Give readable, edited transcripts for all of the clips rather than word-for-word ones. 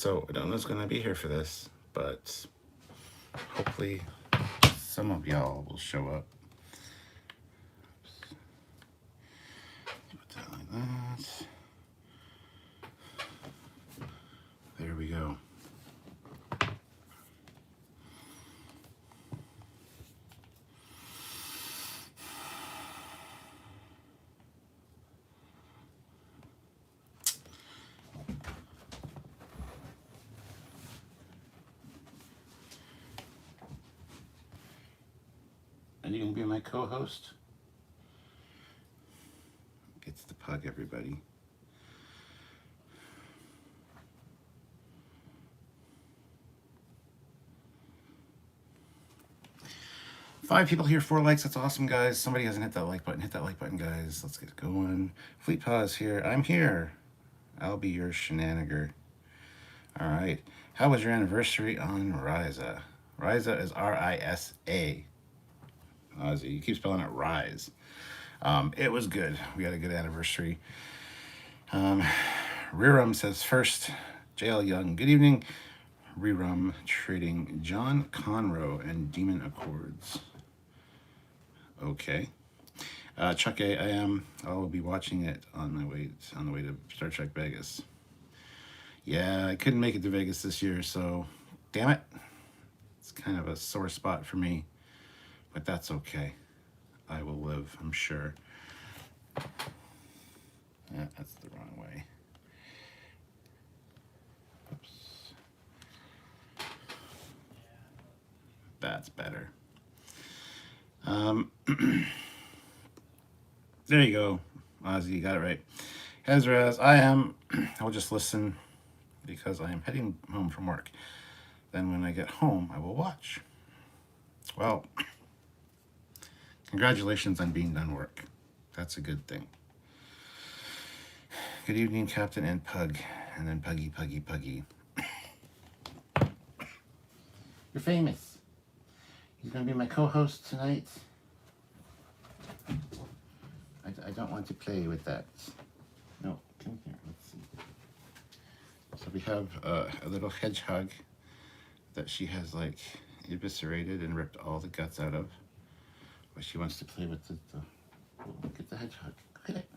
So I don't know who's going to be here for this, but hopefully some of y'all will show up. Put that like that. There we go. And you can be my co-host. Gets the pug, everybody. Five people here, 4 likes. That's awesome, guys. Somebody hasn't hit that like button. Hit that like button, guys. Let's get going. Fleet Pause here. I'm here. I'll be your shenaniger. All right. How was your anniversary on Risa? Risa is R-I-S-A. Ozzy, you keep spelling it Rise. It was good. We had a good anniversary. Rerum says first, JL Young. Good evening. Rerum trading John Conroe and Demon Accords. Okay. Chuck A, I will be watching it on the way to Star Trek Vegas. Yeah, I couldn't make it to Vegas this year, so damn it. It's kind of a sore spot for me, but that's okay. I will live, I'm sure. Yeah, that's the wrong way. Oops. That's better. There you go, Ozzy, you got it right. Hezraz, I will just listen because I am heading home from work. Then when I get home, I will watch. Well, congratulations on being done work. That's a good thing. Good evening, Captain and Pug. And then Puggy, Puggy, Puggy. You're famous. He's going to be my co-host tonight. I don't want to play with that. No, come here. Let's see. So we have a little hedgehog that she has like eviscerated and ripped all the guts out of. But she wants to play with the oh, look at the hedgehog. Look at it.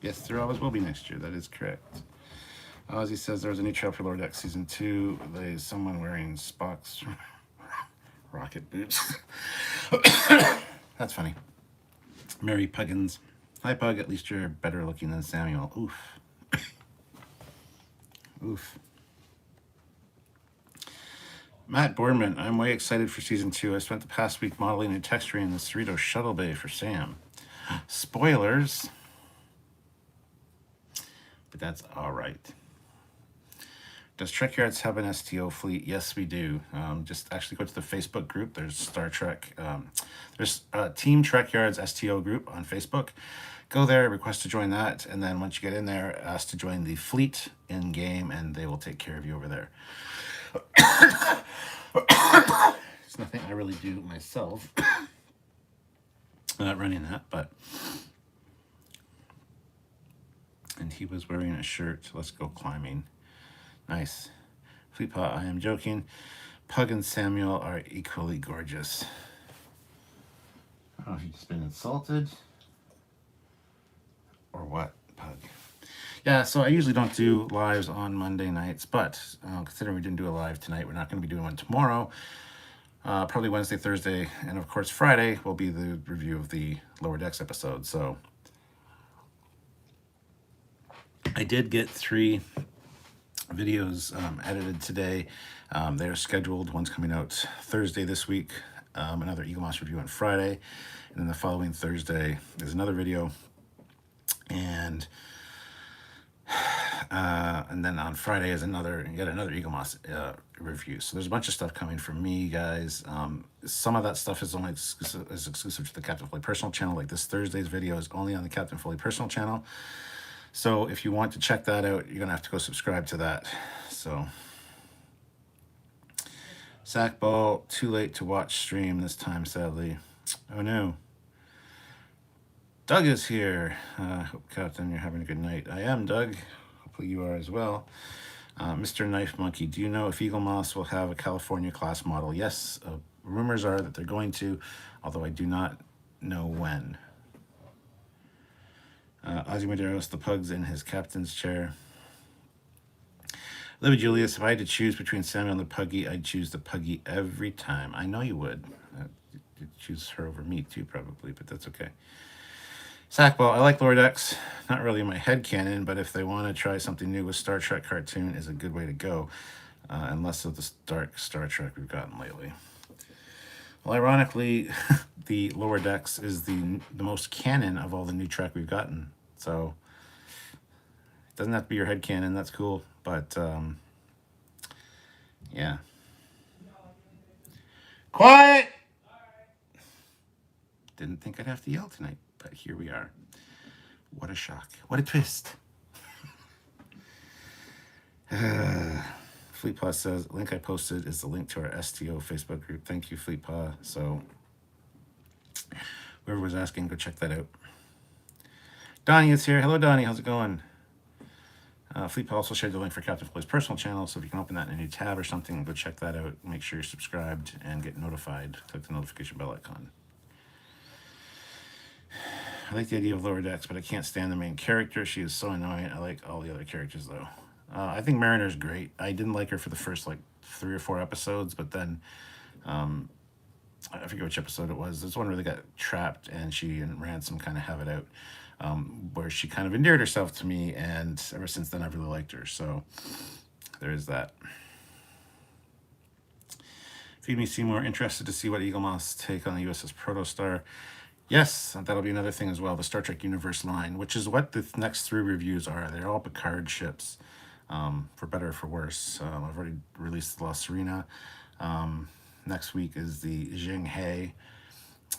Yes, there always will be next year. That is correct. Ozzy says there's a new trailer for Lower Deck Season 2. There's someone wearing Spock's rocket boots. That's funny. Mary Puggins. Hi, Pug. At least you're better looking than Samuel. Oof. Oof. Matt Boardman. I'm way excited for Season 2. I spent the past week modeling and texturing the Cerritos shuttle bay for Sam. Spoilers. But that's all right. Does Trekyards have an STO fleet? Yes, we do. Just actually go to the Facebook group. There's Star Trek. There's Team Trekyards STO group on Facebook. Go there, request to join that, and then once you get in there, ask to join the fleet in game, and they will take care of you over there. It's nothing I really do myself. I'm not running that, but. And he was wearing a shirt. Let's go climbing. Nice. Fleetpaw, I am joking. Pug and Samuel are equally gorgeous. I don't know if you've just been insulted or what, Pug. Yeah, so I usually don't do lives on Monday nights, but considering we didn't do a live tonight, we're not going to be doing one tomorrow. Probably Wednesday, Thursday, and of course Friday will be the review of the Lower Decks episode. So I did get 3 videos edited today. They're scheduled. One's coming out Thursday this week, another Eagle Moss review on Friday, and then the following Thursday is another video, and then on Friday is yet another Eagle Moss review. So there's a bunch of stuff coming from me, guys. Some of that stuff is only exclusive to the Captain Foley personal channel. Like this Thursday's video is only on the Captain Foley personal channel. So if you want to check that out, you're going to have to go subscribe to that. So, Sackball, too late to watch stream this time, sadly. Oh no. 'Cause I was going to do it on Monday nights, but considering we didn't do a live tonight, we're not going to be doing one tomorrow. Probably Wednesday, Thursday, and of course Friday will be the review of the Lower Decks episode. So, Sackball, too late to watch stream this time, sadly. Oh no. Doug is here. Hope, Captain, you're having a good night. I am, Doug. Hopefully you are as well. Mr. Knife Monkey, do you know if Eagle Moss will have a California class model? Yes, rumors are that they're going to, although I do not know when. Ozzy Medeiros, the pug's in his captain's chair. Libby Julius, if I had to choose between Samuel and the puggy, I'd choose the puggy every time. I know you would. You'd choose her over me too, probably, but that's okay. Sackball, I like Lower Decks. Not really in my head canon, but if they want to try something new with Star Trek cartoon, is a good way to go, and less of the dark Star Trek we've gotten lately. Well, ironically, the Lower Decks is the most canon of all the new Trek we've gotten. So it doesn't have to be your head canon. That's cool, but yeah. Quiet. Didn't think I'd have to yell tonight, but here we are. What a shock. What a twist. Fleetpaw says, link I posted is the link to our STO Facebook group. Thank you, Fleetpaw. So whoever was asking, go check that out. Donnie is here. Hello, Donnie. How's it going? Fleetpaw also shared the link for Captain Foley's personal channel, so if you can open that in a new tab or something, go check that out. Make sure you're subscribed and get notified. Click the notification bell icon. I like the idea of Lower Decks, but I can't stand the main character. She is so annoying. I like all the other characters, though. I think Mariner's great. I didn't like her for the first, 3 or 4 episodes, but then I forget which episode it was. There's one where they got trapped and she and Ransom kind of have it out, where she kind of endeared herself to me, and ever since then I've really liked her. So there is that. Feed Me Seymour, interested to see what Eagle Moss take on the USS Protostar. Yes, that'll be another thing as well, the Star Trek Universe line, which is what the next 3 reviews are. They're all Picard ships, for better or for worse. I've already released the La Serena. Next week is the Jing He.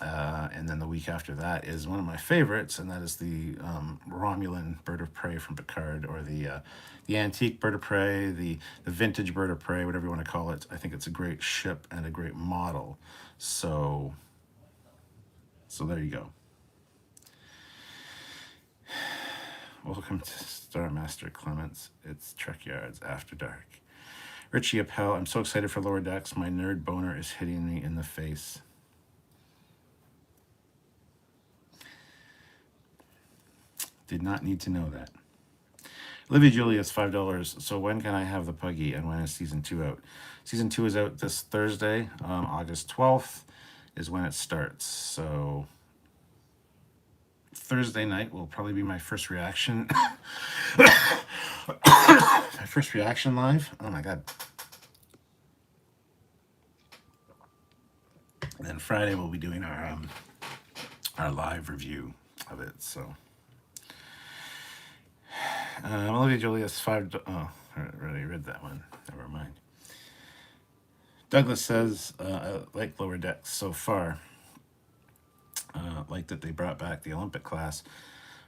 And then the week after that is one of my favorites, and that is the Romulan bird of prey from Picard, or the antique bird of prey, the vintage bird of prey, whatever you want to call it. I think it's a great ship and a great model. So there you go. Welcome to Star Master Clements. It's Trekyards After Dark. Richie Appel, I'm so excited for Lower Decks. My nerd boner is hitting me in the face. Did not need to know that. Olivia Julius, $5. So when can I have the puggy, and when is season 2 out? Season 2 is out this Thursday, August 12th is when it starts. So Thursday night will probably be my first reaction. My first reaction live. Oh my god. And then Friday we'll be doing our live review of it. So Olivia Julius, $5. Oh, I already read that one. Never mind. Douglas says, I like Lower Decks so far. Like that they brought back the Olympic class.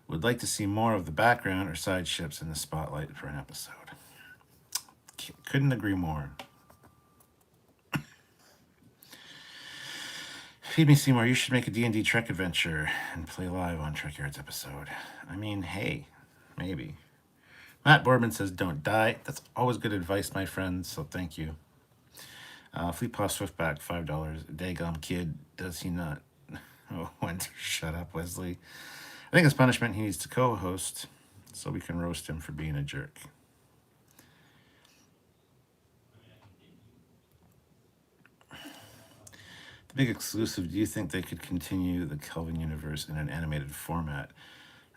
Would like to see more of the background or side ships in the spotlight for an episode. Couldn't agree more. Feed Me Seymour, you should make a D&D Trek adventure and play live on Trekyards episode. I mean, hey, maybe. Matt Boardman says, don't die. That's always good advice, my friends, so thank you. Fleetpaw Swiftback, $5. Daggum kid, does he not? Oh, when to shut up, Wesley. I think as punishment, he needs to co-host so we can roast him for being a jerk. The big exclusive, do you think they could continue the Kelvin universe in an animated format?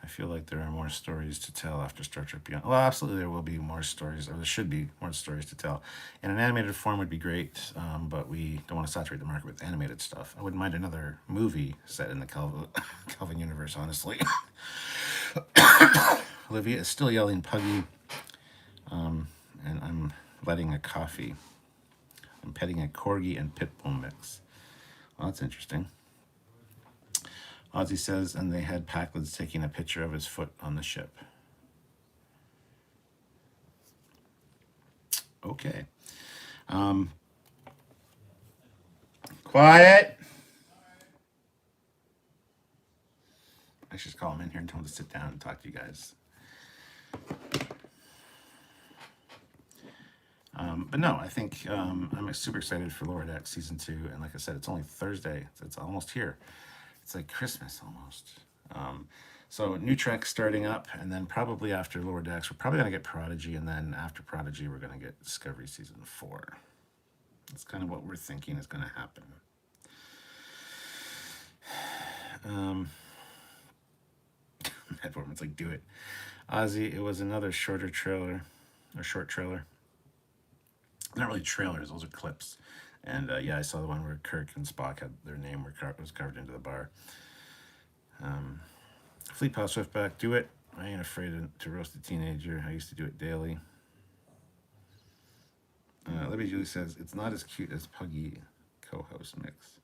I feel like there are more stories to tell after Star Trek Beyond. Well, absolutely, there will be more stories, or there should be more stories to tell. And an animated form would be great, but we don't want to saturate the market with animated stuff. I wouldn't mind another movie set in the Kelvin universe, honestly. Olivia is still yelling puggy, and I'm letting a coffee. I'm petting a corgi and pit bull mix. Well, that's interesting. Ozzy says, and they had Packlands taking a picture of his foot on the ship. Okay. Quiet. I should just call him in here and tell him to sit down and talk to you guys. But no, I think I'm super excited for Lower Decks season 2. And like I said, it's only Thursday. It's almost here. It's like Christmas almost. So new Trek starting up, and then probably after Lower Decks, we're probably going to get Prodigy, and then after Prodigy, we're going to get Discovery season 4. That's kind of what we're thinking is going to happen. Headforman's like, do it. Ozzy, it was another short trailer. Not really trailers, those are clips. And yeah, I saw the one where Kirk and Spock had their name was carved into the bar. Fleet Pal Swiftback, do it. I ain't afraid to roast a teenager. I used to do it daily. Libby Julie says, it's not as cute as Puggy co-host mix.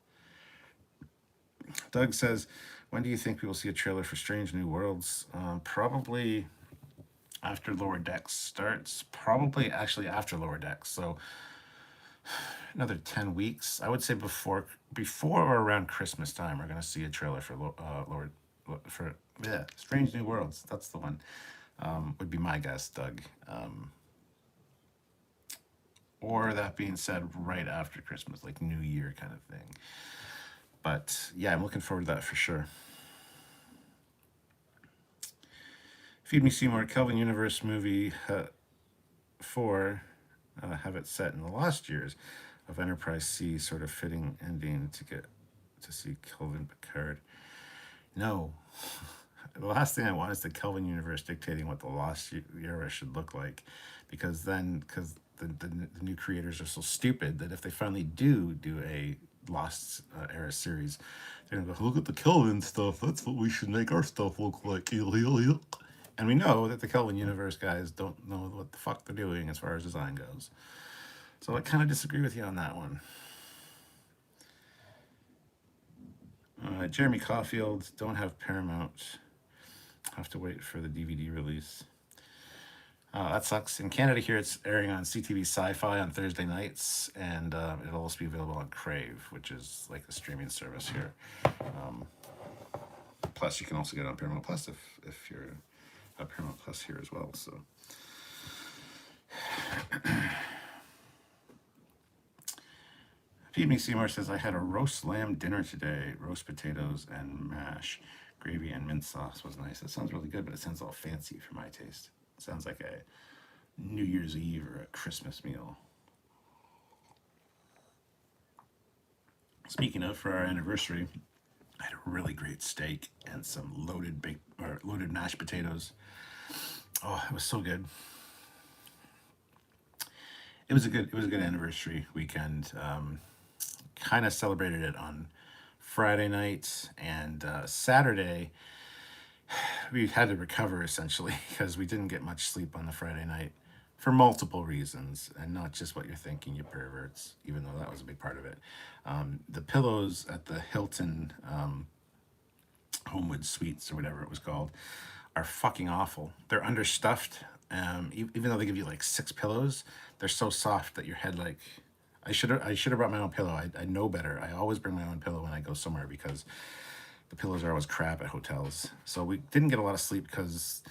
Doug says, when do you think we will see a trailer for Strange New Worlds? Probably after Lower Decks starts. Probably actually after Lower Decks. So another 10 weeks. I would say before or around Christmas time, we're going to see a trailer for Strange New Worlds. That's the one. Would be my guess, Doug. Or that being said, right after Christmas, like New Year kind of thing. But yeah, I'm looking forward to that for sure. Feed Me Seymour, Kelvin Universe movie 4, have it set in the lost years of Enterprise C, sort of fitting ending to get to see Kelvin Picard. No. The last thing I want is the Kelvin Universe dictating what the lost era should look like, because the new creators are so stupid that if they finally do a Lost era series, they're gonna go, look at the Kelvin stuff, that's what we should make our stuff look like. And we know that the Kelvin Universe guys don't know what the fuck they're doing as far as design goes. So I kind of disagree with you on that one. Jeremy Caulfield, don't have Paramount. Have to wait for the DVD release. That sucks. In Canada here, it's airing on CTV Sci-Fi on Thursday nights, and it'll also be available on Crave, which is like a streaming service here. Plus, you can also get it on Paramount Plus if you're a Paramount Plus here as well. So, Feed Me Seymour says, I had a roast lamb dinner today. Roast potatoes and mash. Gravy and mint sauce was nice. That sounds really good, but it sounds all fancy for my taste. It sounds like a New Year's Eve or a Christmas meal. Speaking of, for our anniversary, I had a really great steak and some loaded mashed potatoes. Oh, it was so good. It was a good anniversary weekend. Kind of celebrated it on Friday night, and Saturday we had to recover essentially because we didn't get much sleep on the Friday night for multiple reasons, and not just what you're thinking, you perverts, even though that was a big part of it. The pillows at the Hilton Homewood Suites, or whatever it was called, are fucking awful. They're understuffed. Even though they give you like 6 pillows, they're so soft that your head, like, I should have brought my own pillow. I know better. I always bring my own pillow when I go somewhere because the pillows are always crap at hotels. So we didn't get a lot of sleep because,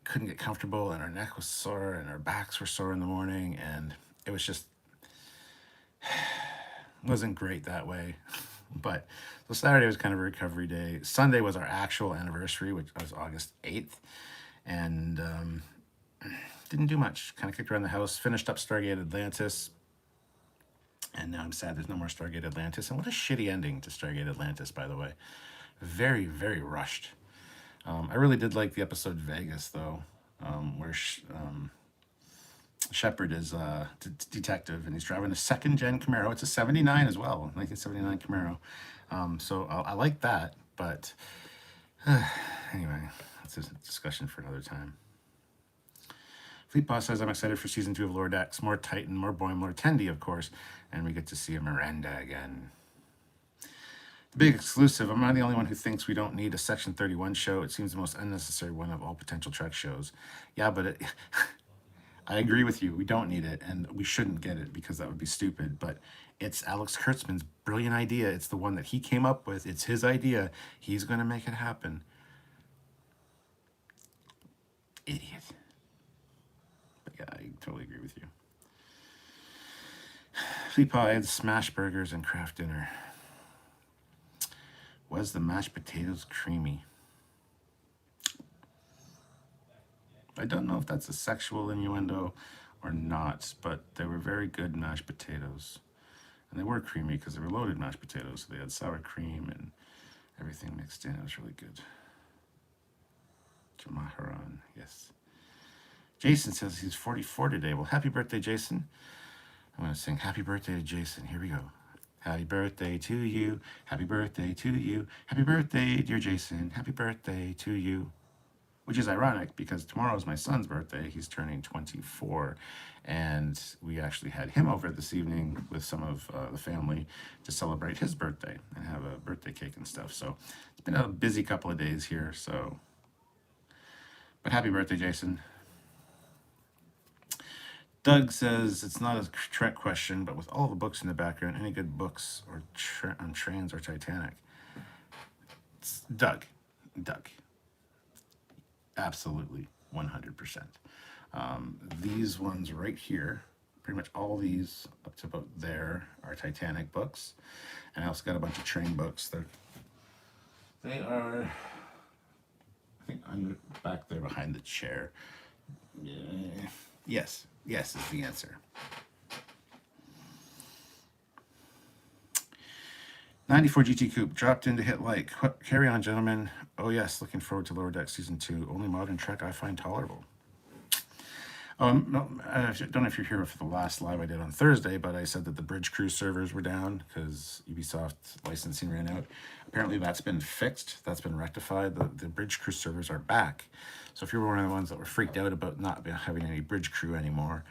couldn't get comfortable, and our neck was sore and our backs were sore in the morning, and it was just wasn't great that way. But so Saturday was kind of a recovery day. Sunday was our actual anniversary, which was August 8th, and didn't do much. Kind of kicked around the house, finished up Stargate Atlantis, and now I'm sad there's no more Stargate Atlantis. And what a shitty ending to Stargate Atlantis, by the way. Very, very rushed. I really did like the episode Vegas, though, where Shepard is a detective, and he's driving a second-gen Camaro. It's a 79 as well, 1979 Camaro. So I like that, but anyway, that's a discussion for another time. Fleet Boss says, I'm excited for season 2 of Lower Decks. More Titan, more Boim, more Tendi, of course, and we get to see a Miranda again. The big exclusive, I'm not the only one who thinks we don't need a Section 31 show. It seems the most unnecessary one of all potential Trek shows. Yeah, but I agree with you. We don't need it, and we shouldn't get it because that would be stupid. But It's Alex Kurtzman's brilliant idea. It's the one that he came up with. It's his idea. He's going to make it happen. Idiot. But yeah, I totally agree with you. Fleet pies, smash burgers, and craft dinner. Was the mashed potatoes creamy? I don't know if that's a sexual innuendo or not, but they were very good mashed potatoes. And they were creamy because they were loaded mashed potatoes. So they had sour cream and everything mixed in. It was really good. Jamaharan, yes. Jason says he's 44 today. Well, happy birthday, Jason. I'm going to sing happy birthday to Jason. Here we go. Happy birthday to you. Happy birthday to you. Happy birthday, dear Jason. Happy birthday to you. Which is ironic because tomorrow is my son's birthday. He's turning 24. And we actually had him over this evening with some of the family to celebrate his birthday and have a birthday cake and stuff. So it's been a busy couple of days here. So, but happy birthday, Jason. Doug says it's not a Trek question, but with all the books in the background, any good books or on trains or Titanic? It's Doug. Absolutely, 100%. These ones right here, pretty much all these up to about there are Titanic books. And I also got a bunch of train books. They are, I think, back there behind the chair. Yes is the answer. 94 GT Coupe dropped in to hit like. Carry on, gentlemen. Oh yes, looking forward to Lower Deck Season 2. Only modern Trek I find tolerable. No, I don't know if you're here for the last live I did on Thursday, but I said that the Bridge Crew servers were down because Ubisoft licensing ran out. Apparently that's been fixed. That's been rectified. The Bridge Crew servers are back. So if you were one of the ones that were freaked out about not having any Bridge Crew anymore,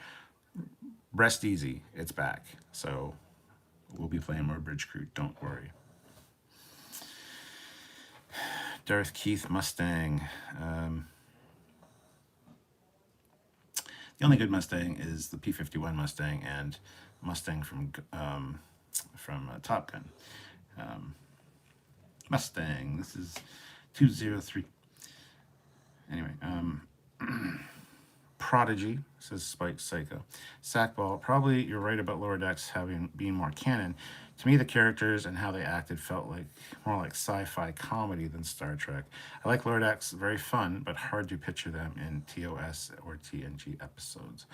rest easy. It's back. So we'll be playing more Bridge Crew. Don't worry. Darth Keith Mustang. The only good Mustang is the P-51 Mustang and Mustang from Top Gun. Mustang. This is 203. Anyway, Prodigy, says Spike Psycho. Sackball, probably you're right about Lower Decks being more canon. To me, the characters and how they acted felt like more like sci-fi comedy than Star Trek. I like Lower Decks, very fun, but hard to picture them in TOS or TNG episodes.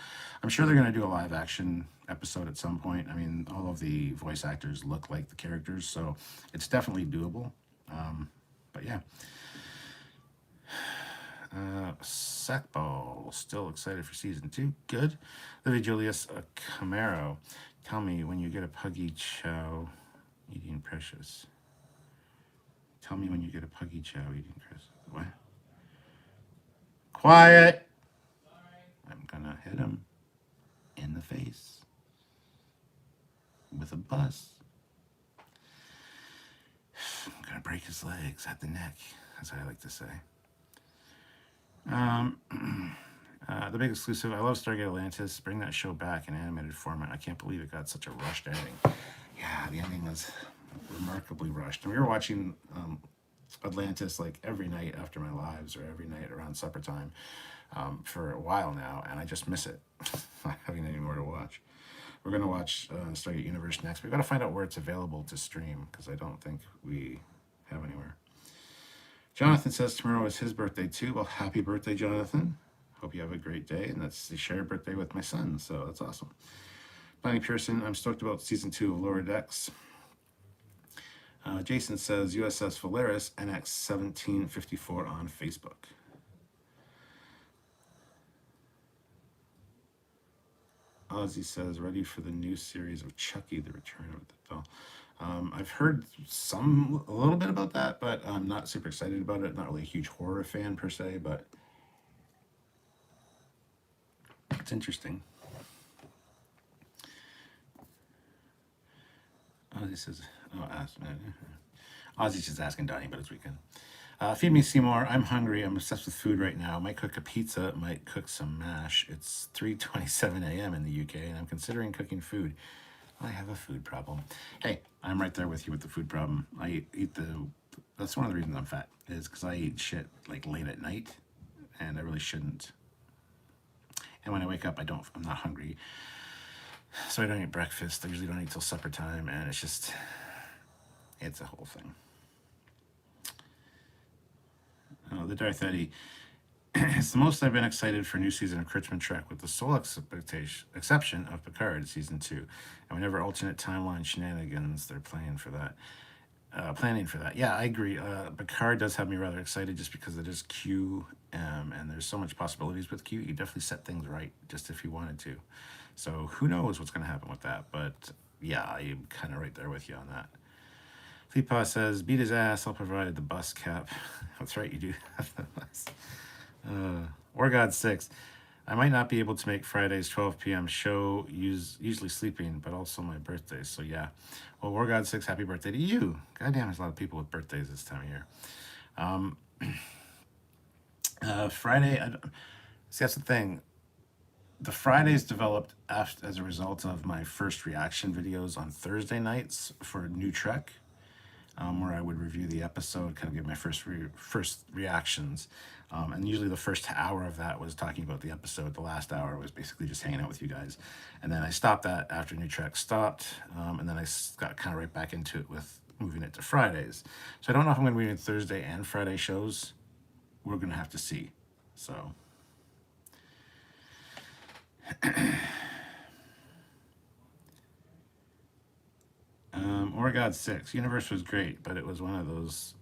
I'm sure they're going to do a live action episode at some point. I mean, all of the voice actors look like the characters, so it's definitely doable. But yeah. Sackball, still excited for season 2. Good. Livy Julius Camaro, tell me when you get a puggy chow eating precious. Tell me when you get a puggy chow eating precious. What? Quiet. I'm gonna hit him in the face with a bus. I'm gonna break his legs at the neck, as I like to say. The big exclusive. I love Stargate Atlantis. Bring that show back in animated format. I can't believe it got such a rushed ending. Yeah, the ending was remarkably rushed. And we were watching Atlantis like every night after my lives or every night around supper time for a while now, and I just miss it. Not having any more to watch. We're going to watch Stargate Universe next. We've got to find out where it's available to stream because I don't think we have anywhere. Jonathan says tomorrow is his birthday too. Well, happy birthday, Jonathan. Hope you have a great day. And that's the shared birthday with my son, so that's awesome. Bonnie Pearson, I'm stoked about season 2 of Lower Decks. Jason says USS Valeris NX 1754 on Facebook. Ozzy says ready for the new series of Chucky, the Return of the Doll. I've heard a little bit about that, but I'm not super excited about it. Not really a huge horror fan per se, but it's interesting. Ozzy says, Ozzy's just asking Donnie about his weekend. Feed me, Seymour. I'm hungry. I'm obsessed with food right now. Might cook a pizza. Might cook some mash. It's 3:27 a.m. in the UK, and I'm considering cooking food. I have a food problem. Hey, I'm right there with you with the food problem. I eat the. That's one of the reasons I'm fat is because I eat shit like late at night, and I really shouldn't. And when I wake up, I don't. I'm not hungry, so I don't eat breakfast. I usually don't eat till supper time, and it's just. It's a whole thing. Oh, the Darth Eddie. It's the most I've been excited for a new season of Kurtzman Trek, with the sole exception of Picard season 2, and whenever alternate timeline shenanigans they're playing for that. Planning for that. Yeah, I agree. Picard does have me rather excited just because it is Q, and there's so much possibilities with Q. You definitely set things right just if you wanted to. So who knows what's going to happen with that? But yeah, I'm kind of right there with you on that. Fleetpaw says, beat his ass, I'll provide the bus cap. That's right, you do have the bus. Or God 6. I might not be able to make Friday's 12 p.m. show, usually sleeping, but also my birthday. So yeah. Well, War God 6, happy birthday to you. Goddamn, there's a lot of people with birthdays this time of year. Friday, see, that's the thing. The Fridays developed as a result of my first reaction videos on Thursday nights for New Trek, where I would review the episode, kind of give my first reactions, and usually the first hour of that was talking about the episode. The last hour was basically just hanging out with you guys, and then I stopped that after New Trek stopped, and then I got kind of right back into it with moving it to Fridays. So I don't know if I'm going to be doing Thursday and Friday shows. We're going to have to see. So. Or God 6. Universe was great, but it was one of those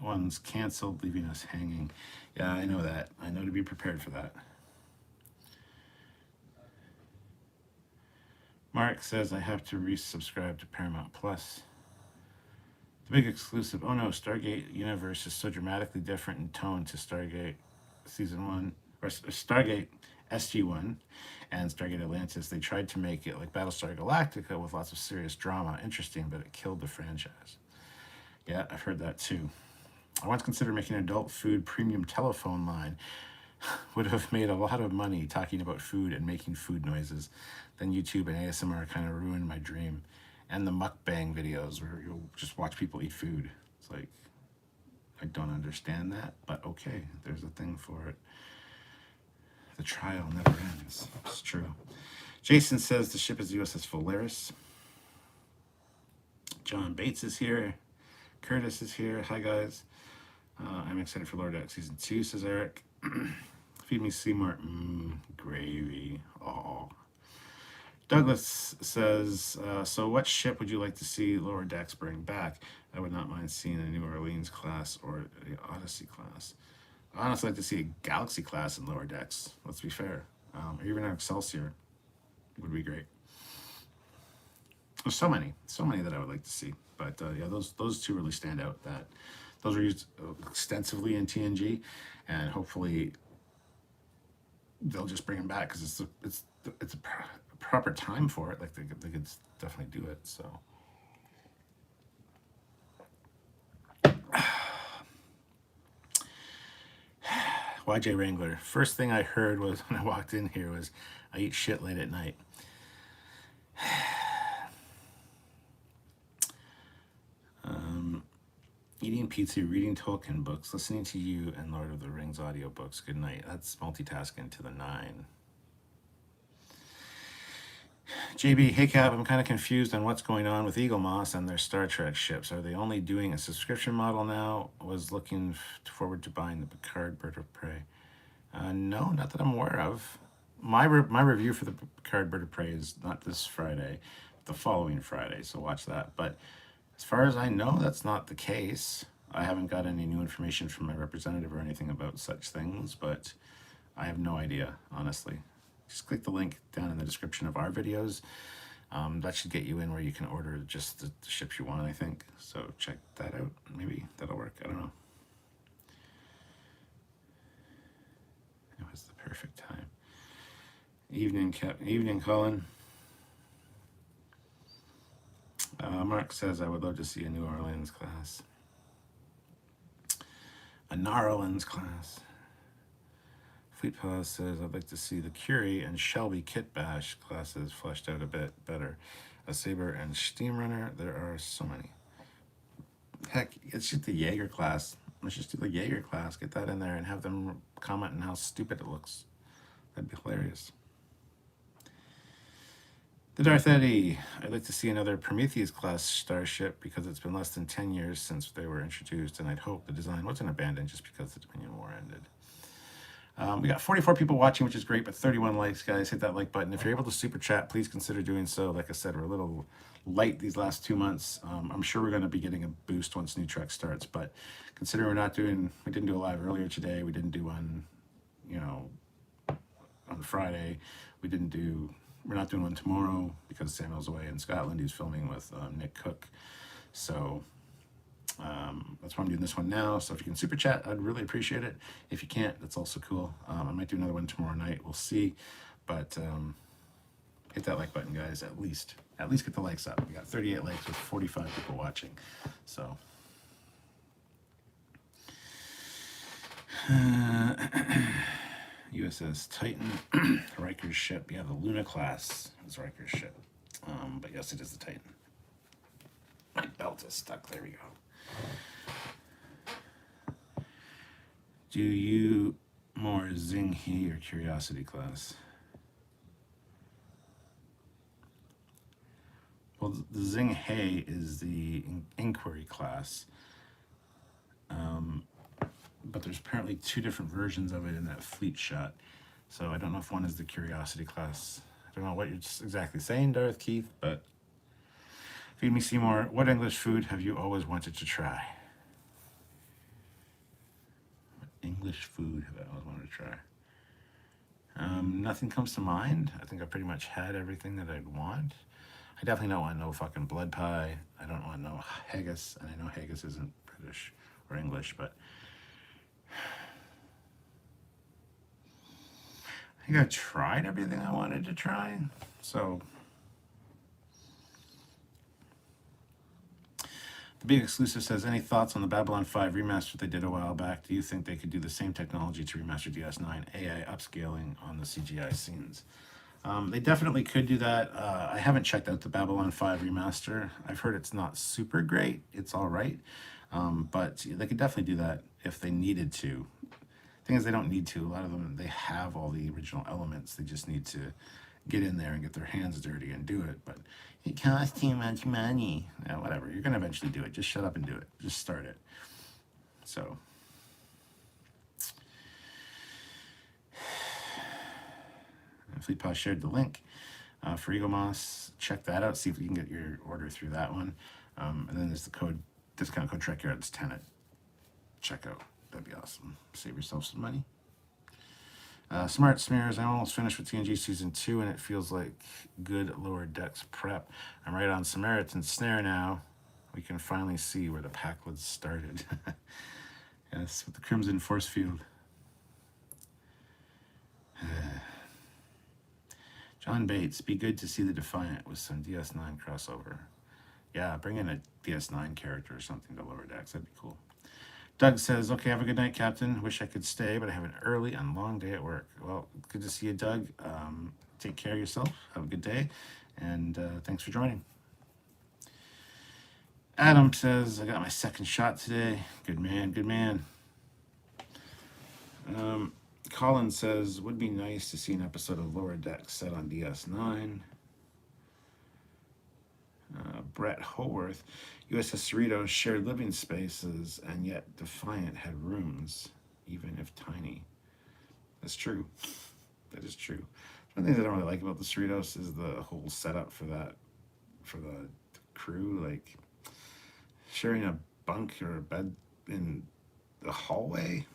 ones canceled, leaving us hanging. Yeah, I know that. I know to be prepared for that. Mark says I have to resubscribe to Paramount Plus. The big exclusive. Oh no, Stargate Universe is so dramatically different in tone to Stargate Season 1, or Stargate SG1 and Stargate Atlantis. They tried to make it like Battlestar Galactica with lots of serious drama. Interesting, but it killed the franchise. Yeah, I've heard that too. I once considered making an adult food premium telephone line. Would have made a lot of money talking about food and making food noises. Then YouTube and ASMR kind of ruined my dream. And the mukbang videos where you'll just watch people eat food. It's like, I don't understand that, but okay, there's a thing for it. The trial never ends. It's true. Jason says the ship is USS Polaris. John Bates is here. Curtis is here. Hi, guys. I'm excited for Lower Deck Season 2, says Eric. Feed me Seymour. Gravy. Oh. Douglas says, so what ship would you like to see Lower Decks bring back? I would not mind seeing a New Orleans class or the Odyssey class. I'd honestly like to see a Galaxy class in Lower Decks, let's be fair. Or even an Excelsior would be great. There's so many that I would like to see. But yeah, those two really stand out. That those are used extensively in TNG, and hopefully they'll just bring them back because it's a proper time for it. Like they could definitely do it. So. YJ Wrangler. First thing I heard was when I walked in here was, I eat shit late at night. Eating pizza, reading Tolkien books, listening to you, and Lord of the Rings audiobooks. Good night. That's multitasking to the 9. JB, hey Cap, I'm kind of confused on what's going on with Eagle Moss and their Star Trek ships. Are they only doing a subscription model now? Was looking forward to buying the Picard Bird of Prey. No, not that I'm aware of. My review for the Picard Bird of Prey is not this Friday, the following Friday, so watch that. But as far as I know, that's not the case. I haven't got any new information from my representative or anything about such things, but I have no idea, honestly. Just click the link down in the description of our videos. That should get you in where you can order just the ships you want, I think. So check that out. Maybe that'll work. I don't know. It was the perfect time. Evening, Colin. Mark says, I would love to see a New Orleans class. A Narlands class. Fleet Pause says, I'd like to see the Curie and Shelby Kit Bash classes fleshed out a bit better. a saber, and steam runner. There are so many. Heck, it's just the Jaeger class. Let's just do the Jaeger class. Get that in there and have them comment on how stupid it looks. That'd be hilarious. The Darth Eddy. I'd like to see another Prometheus class starship because it's been less than 10 years since they were introduced, and I'd hope the design wasn't abandoned just because the Dominion War ended. We got 44 people watching, which is great, but 31 likes, guys. Hit that like button. If you're able to super chat, please consider doing so. Like I said, we're a little light these last 2 months. I'm sure we're going to be getting a boost once new Trek starts, but considering we didn't do a live earlier today, we didn't do one, on Friday, we're not doing one tomorrow because Samuel's away in Scotland. He's filming with Nick Cook, so that's why I'm doing this one now. So if you can super chat, I'd really appreciate it. If you can't, that's also cool. I might do another one tomorrow night. We'll see, but hit that like button, guys. At least get the likes up. We got 38 likes with 45 people watching. So USS Titan, Riker's ship. Yeah, the Luna class is Riker's ship. But yes, it is the Titan. My belt is stuck. There we go. Do you more Zing He or Curiosity class? Well, the Zing He is the Inquiry class. But there's apparently 2 different versions of it in that fleet shot. So I don't know if one is the Curiosity class. I don't know what you're exactly saying, Darth Keith, but Feed Me Seymour, what English food have you always wanted to try? What English food have I always wanted to try? Nothing comes to mind. I think I pretty much had everything that I'd want. I definitely don't want no fucking blood pie. I don't want no haggis, and I know haggis isn't British or English, but I think I tried everything I wanted to try. So the Big Exclusive says, any thoughts on the Babylon 5 remaster they did a while back? Do you think they could do the same technology to remaster DS9 AI upscaling on the CGI scenes? They definitely could do that. I haven't checked out the Babylon 5 remaster. I've heard it's not super great. It's all right. But they could definitely do that if they needed to. Thing is, they don't need to. A lot of them, they have all the original elements. They just need to get in there and get their hands dirty and do it. But it costs too much money. Yeah, whatever. You're going to eventually do it. Just shut up and do it. Just start it. So. Fleet Pass shared the link for Eagle Moss. Check that out. See if you can get your order through that one. And then there's the discount code Trekyards 10 at checkout. That'd be awesome. Save yourself some money. Smart Smears. I'm almost finished with TNG Season 2, and it feels like good Lower Decks prep. I'm right on Samaritan's Snare now. We can finally see where the Packwood started. Yes, with the Crimson Force Field. John Bates. Be good to see the Defiant with some DS9 crossover. Yeah, bring in a DS9 character or something to Lower Decks. That'd be cool. Doug says, okay, have a good night, Captain. Wish I could stay, but I have an early and long day at work. Well, good to see you, Doug. Take care of yourself. Have a good day. And thanks for joining. Adam says, I got my second shot today. Good man, good man. Colin says, would be nice to see an episode of Lower Decks set on DS9. Brett Howarth, USS Cerritos shared living spaces, and yet Defiant had rooms, even if tiny. That's true. That is true. One thing I don't really like about the Cerritos is the whole setup for the crew, like sharing a bunk or a bed in the hallway.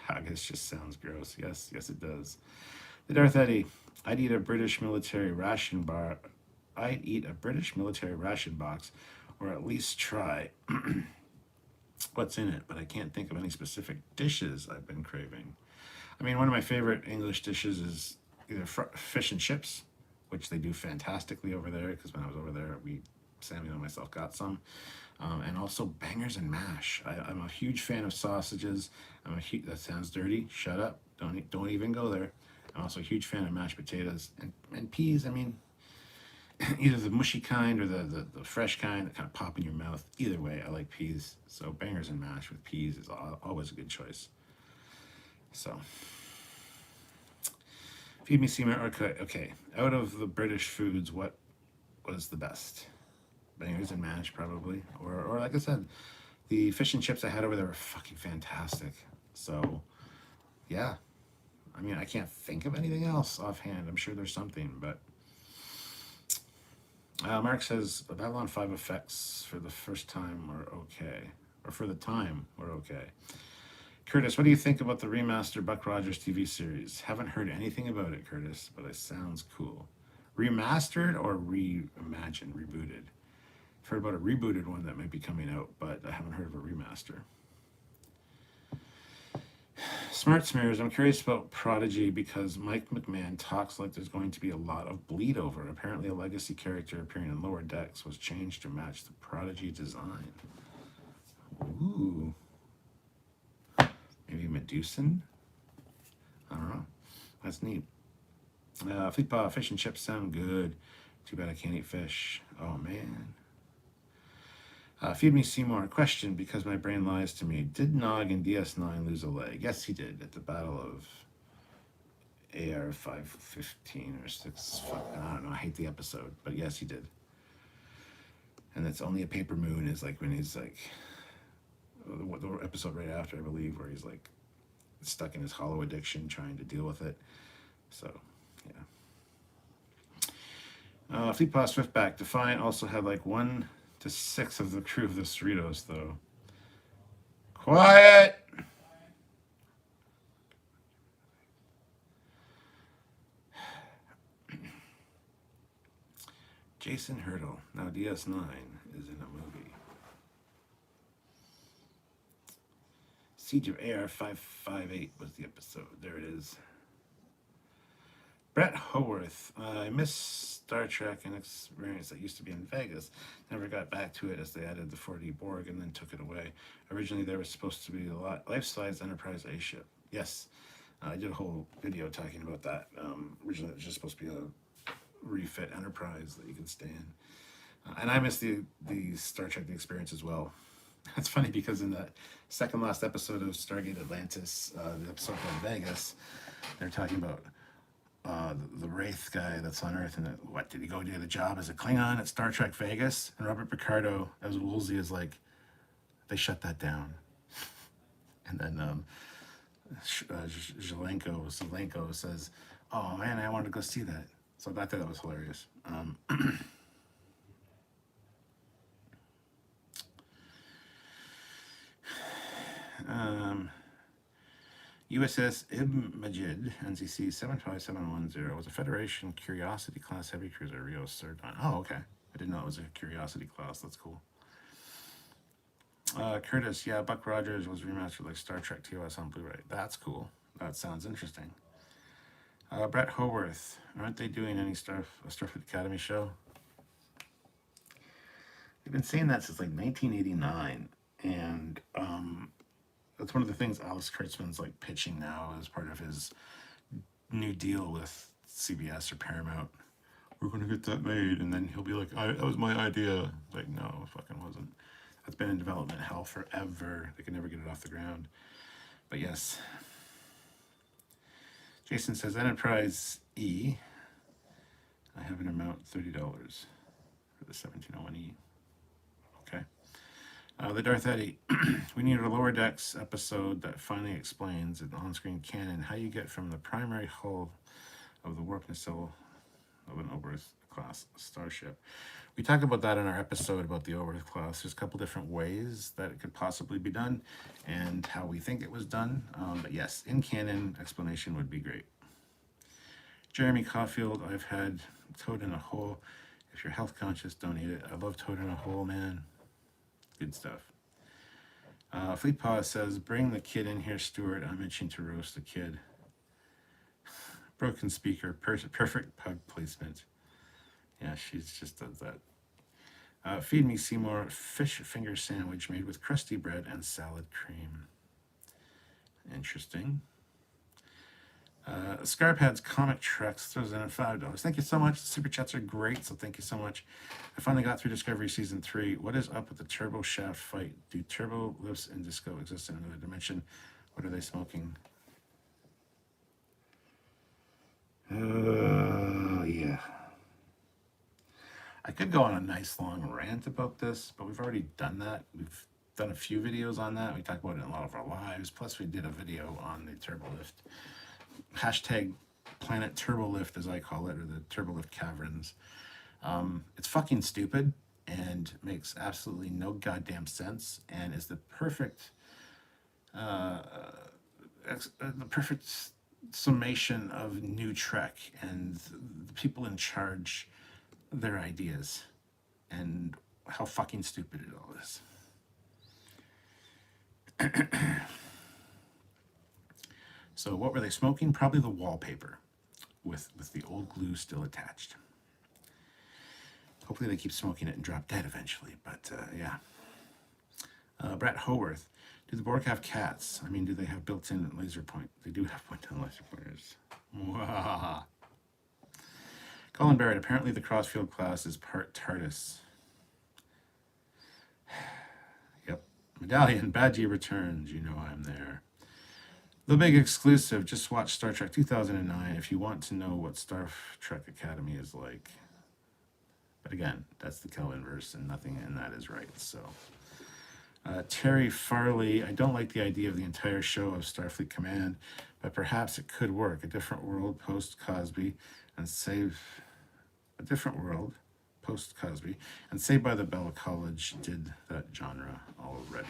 Haggis just sounds gross. Yes, it does. The Darth Eddy. I'd eat a British military ration box, or at least try what's in it. But I can't think of any specific dishes I've been craving. I mean, one of my favorite English dishes is either fish and chips, which they do fantastically over there. Because when I was over there, Samuel and myself got some. And also bangers and mash. I'm a huge fan of sausages. That sounds dirty. Shut up. Don't even go there. I'm also a huge fan of mashed potatoes and peas. I mean, either the mushy kind or the fresh kind that kind of pop in your mouth. Either way, I like peas. So bangers and mash with peas is always a good choice. So, feed me Seymour. Okay. Out of the British foods, what was the best? Bangers and mash, probably. Or like I said, the fish and chips I had over there were fucking fantastic. So, yeah. I mean, I can't think of anything else offhand. I'm sure there's something, but Mark says Babylon 5 effects for the first time were okay. Or for the time were okay. Curtis, what do you think about the remastered Buck Rogers TV series? Haven't heard anything about it, Curtis, but it sounds cool. Remastered or reimagined, rebooted? I've heard about a rebooted one that might be coming out, but I haven't heard of a remaster. Smart Smears, I'm curious about Prodigy because Mike McMahon talks like there's going to be a lot of bleed over. Apparently, a legacy character appearing in Lower Decks was changed to match the Prodigy design. Ooh. Maybe Medusan? I don't know. That's neat. Fleetpaw, fish and chips sound good. Too bad I can't eat fish. Oh, man. Feed me Seymour. Question, because my brain lies to me. Did Nog in DS9 lose a leg? Yes, he did at the Battle of AR 515 or 6. I don't know. I hate the episode, but yes, he did. And it's only a paper moon is like when he's like the episode right after, I believe, where he's like stuck in his hollow addiction trying to deal with it. So, yeah. Fleetpaw Swiftback. Defiant also had like 1 to 6 of the crew of the Cerritos, though. Quiet! Jason Hurdle. Now DS9 is in a movie. Siege of AR 558 was the episode. There it is. Brett Howarth. I miss Star Trek and experience that used to be in Vegas. Never got back to it as they added the 4D Borg and then took it away. Originally, there was supposed to be a life-size Enterprise A ship. Yes, I did a whole video talking about that. Originally, it was just supposed to be a refit Enterprise that you can stay in. And I miss the Star Trek The Experience as well. It's funny because in the second last episode of Stargate Atlantis, the episode called Vegas, they're talking about the Wraith guy that's on Earth, and what did he go do the job as a Klingon at Star Trek Vegas? And Robert Picardo as Woolsey is like, they shut that down. And then Zelenko says, "Oh man, I wanted to go see that." So I thought that was hilarious. USS Ibn Majid, NCC 75710, was a Federation Curiosity class heavy cruiser Rio served on. Oh, okay. I didn't know it was a Curiosity class. That's cool. Curtis, yeah, Buck Rogers was remastered like Star Trek TOS on Blu-ray. That's cool. That sounds interesting. Brett Howarth, aren't they doing any Starfleet Academy show? They've been saying that since like 1989, and that's one of the things Alex Kurtzman's like pitching now as part of his new deal with CBS or Paramount. We're going to get that made, and then he'll be like, that was my idea. Like, no, it fucking wasn't. That's been in development hell forever. They can never get it off the ground. But yes. Jason says, Enterprise E. I have an amount $30 for the 1701E. Okay. The Darth Eddy. We need a Lower Decks episode that finally explains in on-screen canon how you get from the primary hull of the warp nacelle of an Oberth class starship. We talk about that in our episode about the Oberth class. There's a couple different ways that it could possibly be done and how we think it was done. But yes, in canon, explanation would be great. Jeremy Caulfield, I've had Toad in a Hole. If you're health conscious, don't eat it. I love Toad in a Hole, man. Good stuff. Fleetpaw says, bring the kid in here, Stuart. I'm itching to roast the kid. Broken speaker, perfect pug placement. Yeah, she just does that. Feed me Seymour, fish finger sandwich made with crusty bread and salad cream. Interesting. Scarpad's Comic Treks throws in at $5. Thank you so much. The super chats are great, so thank you so much. I finally got through Discovery Season 3. What is up with the turbo shaft fight? Do turbo lifts in disco exist in another dimension? What are they smoking? Yeah. I could go on a nice long rant about this, but we've already done that. We've done a few videos on that. We talked about it in a lot of our lives. Plus, we did a video on the turbo lift. Hashtag Planet Turbo Lift, as I call it, or the Turbo Lift Caverns. It's fucking stupid and makes absolutely no goddamn sense, and is the perfect summation of new Trek and the people in charge, their ideas, and how fucking stupid it all is. So what were they smoking? Probably the wallpaper with the old glue still attached. Hopefully they keep smoking it and drop dead eventually, but yeah. Brett Howarth. Do the Borg have cats? I mean, do they have built-in laser point? They do have built-in laser pointers. Mwah. Colin Barrett. Apparently the Crossfield class is part TARDIS. Yep. Medallion. Badgie returns. You know I'm there. The big exclusive. Just watch Star Trek 2009 if you want to know what Star Trek Academy is like. But again, that's the Kelvinverse, and nothing in that is right, so... Terry Farley, I don't like the idea of the entire show of Starfleet Command, but perhaps it could work. A different world post-Cosby, and save... A different world post-Cosby, and Saved by the Bell College did that genre already.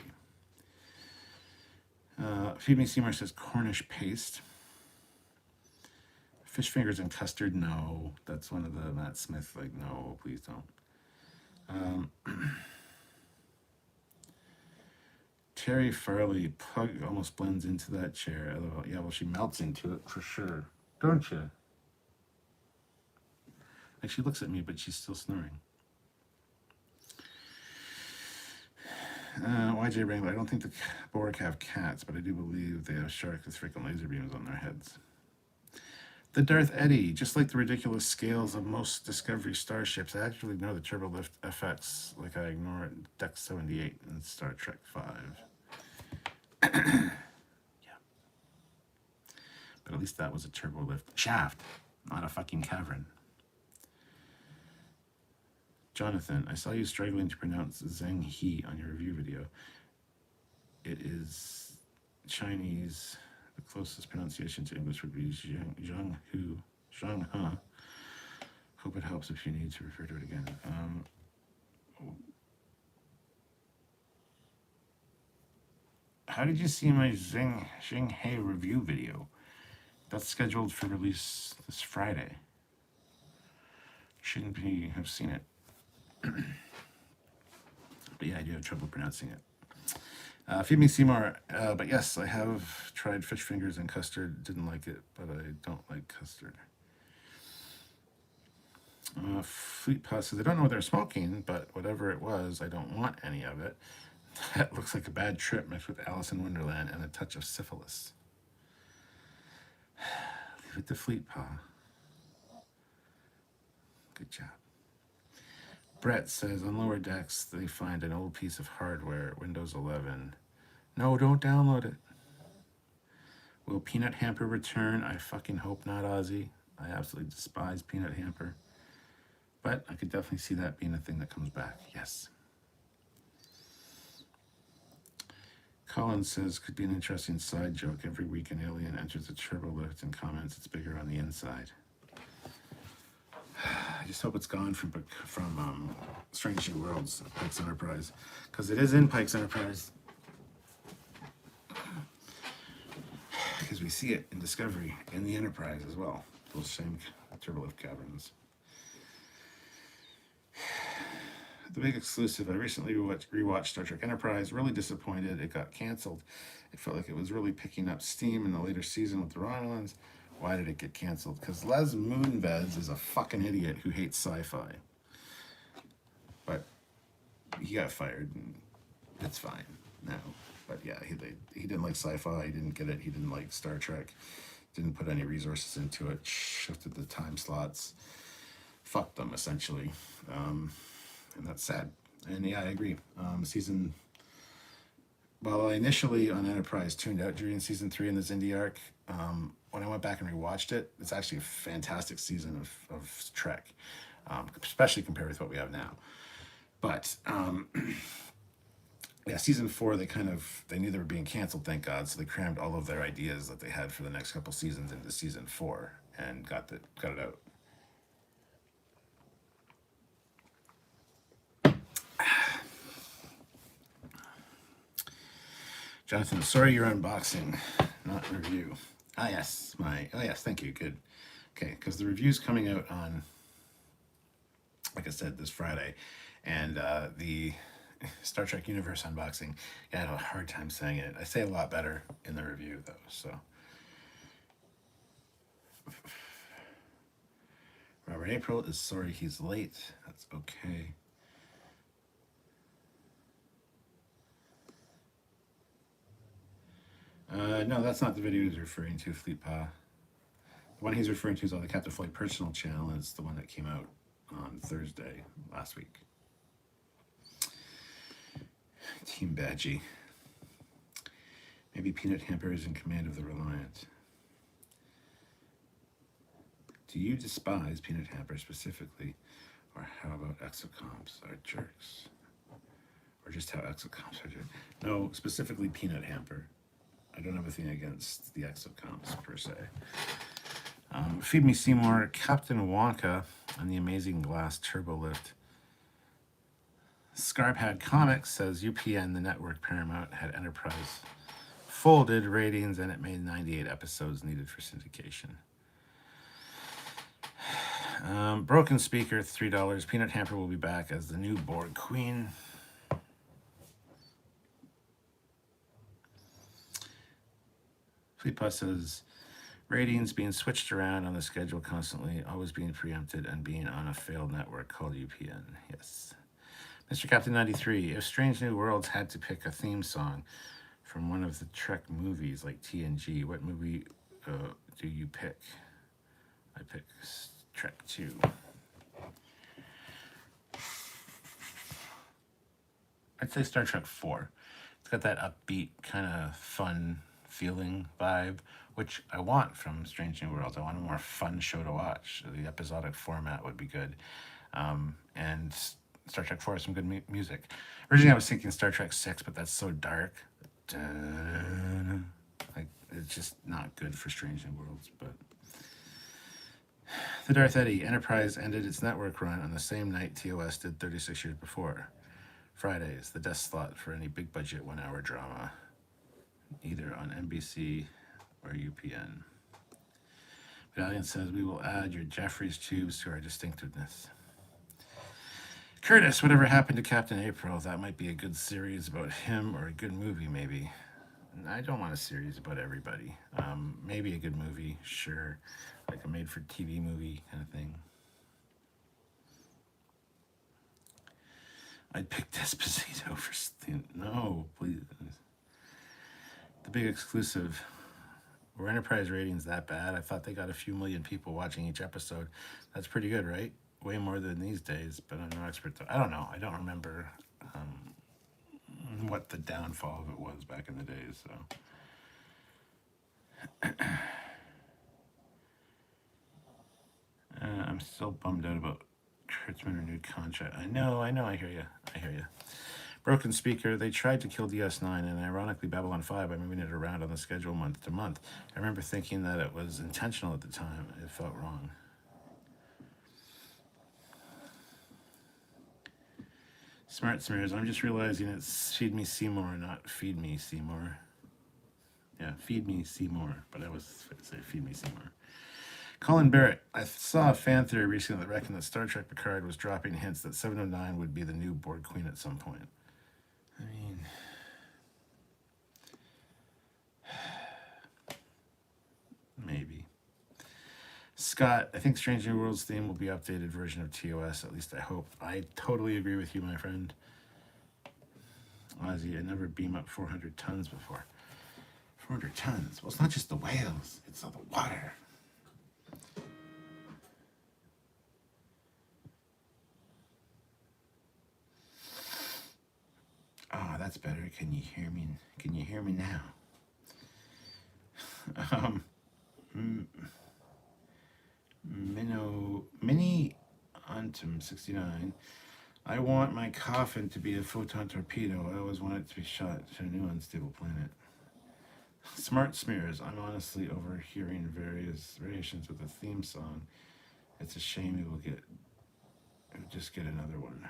Phoebe Seymour says Cornish paste. Fish fingers and custard, no. That's one of the Matt Smith, like, no, please don't. Terry Farley, Pug almost blends into that chair. Yeah, well, she melts into it for sure. Don't you? Like, she looks at me, but she's still snoring. YJ Wrangler, I don't think the Borg have cats, but I do believe they have sharks with freaking laser beams on their heads. The Darth Eddy, just like the ridiculous scales of most Discovery starships, I actually ignore the turbo lift effects like I ignore Deck 78 in Star Trek 5. Yeah. But at least that was a turbo lift shaft, not a fucking cavern. Jonathan, I saw you struggling to pronounce Zheng He on your review video. It is Chinese. The closest pronunciation to English would be Zhang Hu. Hope it helps if you need to refer to it again. How did you see my Zheng He review video? That's scheduled for release this Friday. Shouldn't be have seen it. But yeah, I do have trouble pronouncing it. Phoebe Seymour, but yes, I have tried fish fingers and custard. Didn't like it, but I don't like custard. Fleet Pass says, I don't know what they're smoking, but whatever it was, I don't want any of it. That looks like a bad trip mixed with Alice in Wonderland and a touch of syphilis. Leave it to Fleet Paw. Good job. Brett says, on lower decks, they find an old piece of hardware, Windows 11. No, don't download it. Will Peanut Hamper return? I fucking hope not, Ozzy. I absolutely despise Peanut Hamper. But I could definitely see that being a thing that comes back. Yes. Colin says, could be an interesting side joke. Every week an alien enters a turbo lift and comments it's bigger on the inside. I just hope it's gone from Strange New Worlds, Pike's Enterprise. Because it is in Pike's Enterprise. Because we see it in Discovery, in the Enterprise as well. Those same turbolift caverns. The big exclusive, I recently rewatched Star Trek Enterprise. Really disappointed it got canceled. It felt like it was really picking up steam in the later season with the Romulans. Why did it get canceled? Because Les Moonves is a fucking idiot who hates sci-fi. But he got fired, and it's fine now. But yeah, he didn't like sci-fi. He didn't get it. He didn't like Star Trek. didn't put any resources into it, shifted the time slots, fucked them essentially, and that's sad. And yeah, I agree. Well, I initially on Enterprise tuned out during season 3 in the Xindi arc. When I went back and rewatched it, it's actually a fantastic season of Trek, especially compared with what we have now. But yeah, season 4 they knew they were being canceled, thank God, so they crammed all of their ideas that they had for the next couple seasons into season 4 and got it out. Jonathan, sorry you're unboxing, not review. Yes, thank you, good. Okay, because the review's coming out on, like I said, this Friday, and the Star Trek Universe unboxing, yeah, I had a hard time saying it. I say a lot better in the review, though, so. Robert April is sorry he's late. That's okay. No, that's not the video he's referring to, Fleetpaw. The one he's referring to is on the Captain Floyd personal channel, and it's the one that came out on Thursday last week. Team Badgie. Maybe Peanut Hamper is in command of the Reliant. Do you despise Peanut Hamper specifically? Or how about exocomps are jerks? Or just how exocomps are jerks? No, specifically Peanut Hamper. I don't have a thing against the exocomps per se. Feed Me Seymour, Captain Wonka, and the Amazing Glass Turbo Lift. Scarpad Comics says UPN, the network Paramount, had Enterprise folded ratings and it made 98 episodes needed for syndication. Broken Speaker, $3. Peanut Hamper will be back as the new Borg Queen. Fleetpaw says, ratings being switched around on the schedule constantly, always being preempted, and being on a failed network called UPN. Yes. Mr. Captain 93, if Strange New Worlds had to pick a theme song from one of the Trek movies like TNG, what movie do you pick? I pick Trek 2. I'd say Star Trek 4. It's got that upbeat, kind of fun feeling vibe, which I want from Strange New Worlds. I want a more fun show to watch. The episodic format would be good. And Star Trek 4 has some good music. Originally, I was thinking Star Trek 6, but that's so dark. Like, it's just not good for Strange New Worlds, but... The Darth Eddy, Enterprise ended its network run on the same night TOS did 36 years before. Fridays, the death slot for any big budget 1-hour drama, either on NBC or UPN. Medallion says, we will add your Jeffries tubes to our distinctiveness. Curtis, whatever happened to Captain April? That might be a good series about him or a good movie, maybe. I don't want a series about everybody. Maybe a good movie, sure. Like a made-for-TV movie kind of thing. I'd pick Despacito for... No, please. The big exclusive. Were Enterprise ratings that bad? I thought they got a few million people watching each episode. That's pretty good, right? Way more than these days, but I'm no expert. I don't know. I don't remember what the downfall of it was back in the days, so... I'm still bummed out about Kurtzman renewed contract. I know, I hear you. Broken Speaker, they tried to kill DS9 and ironically Babylon 5 by moving it around on the schedule month to month. I remember thinking that it was intentional at the time. It felt wrong. Smart Smears, I'm just realizing it's Feed Me Seymour, not Feed Me Seymour. Yeah, Feed Me Seymour, but I was say Feed Me Seymour. Colin Barrett, I saw a fan theory recently that reckoned that Star Trek Picard was dropping hints that 709 would be the new Borg Queen at some point. I mean... maybe. Scott, I think Strange New Worlds theme will be updated version of TOS, at least I hope. I totally agree with you, my friend. Ozzy, I never beam up 400 tons before. 400 tons. Well, it's not just the whales, it's all the water. Oh, that's better. Can you hear me? Can you hear me now? Mini Untum 69. I want my coffin to be a photon torpedo. I always want it to be shot to a new unstable planet. Smart Smears. I'm honestly overhearing various variations with the theme song. It's a shame we'll just get another one.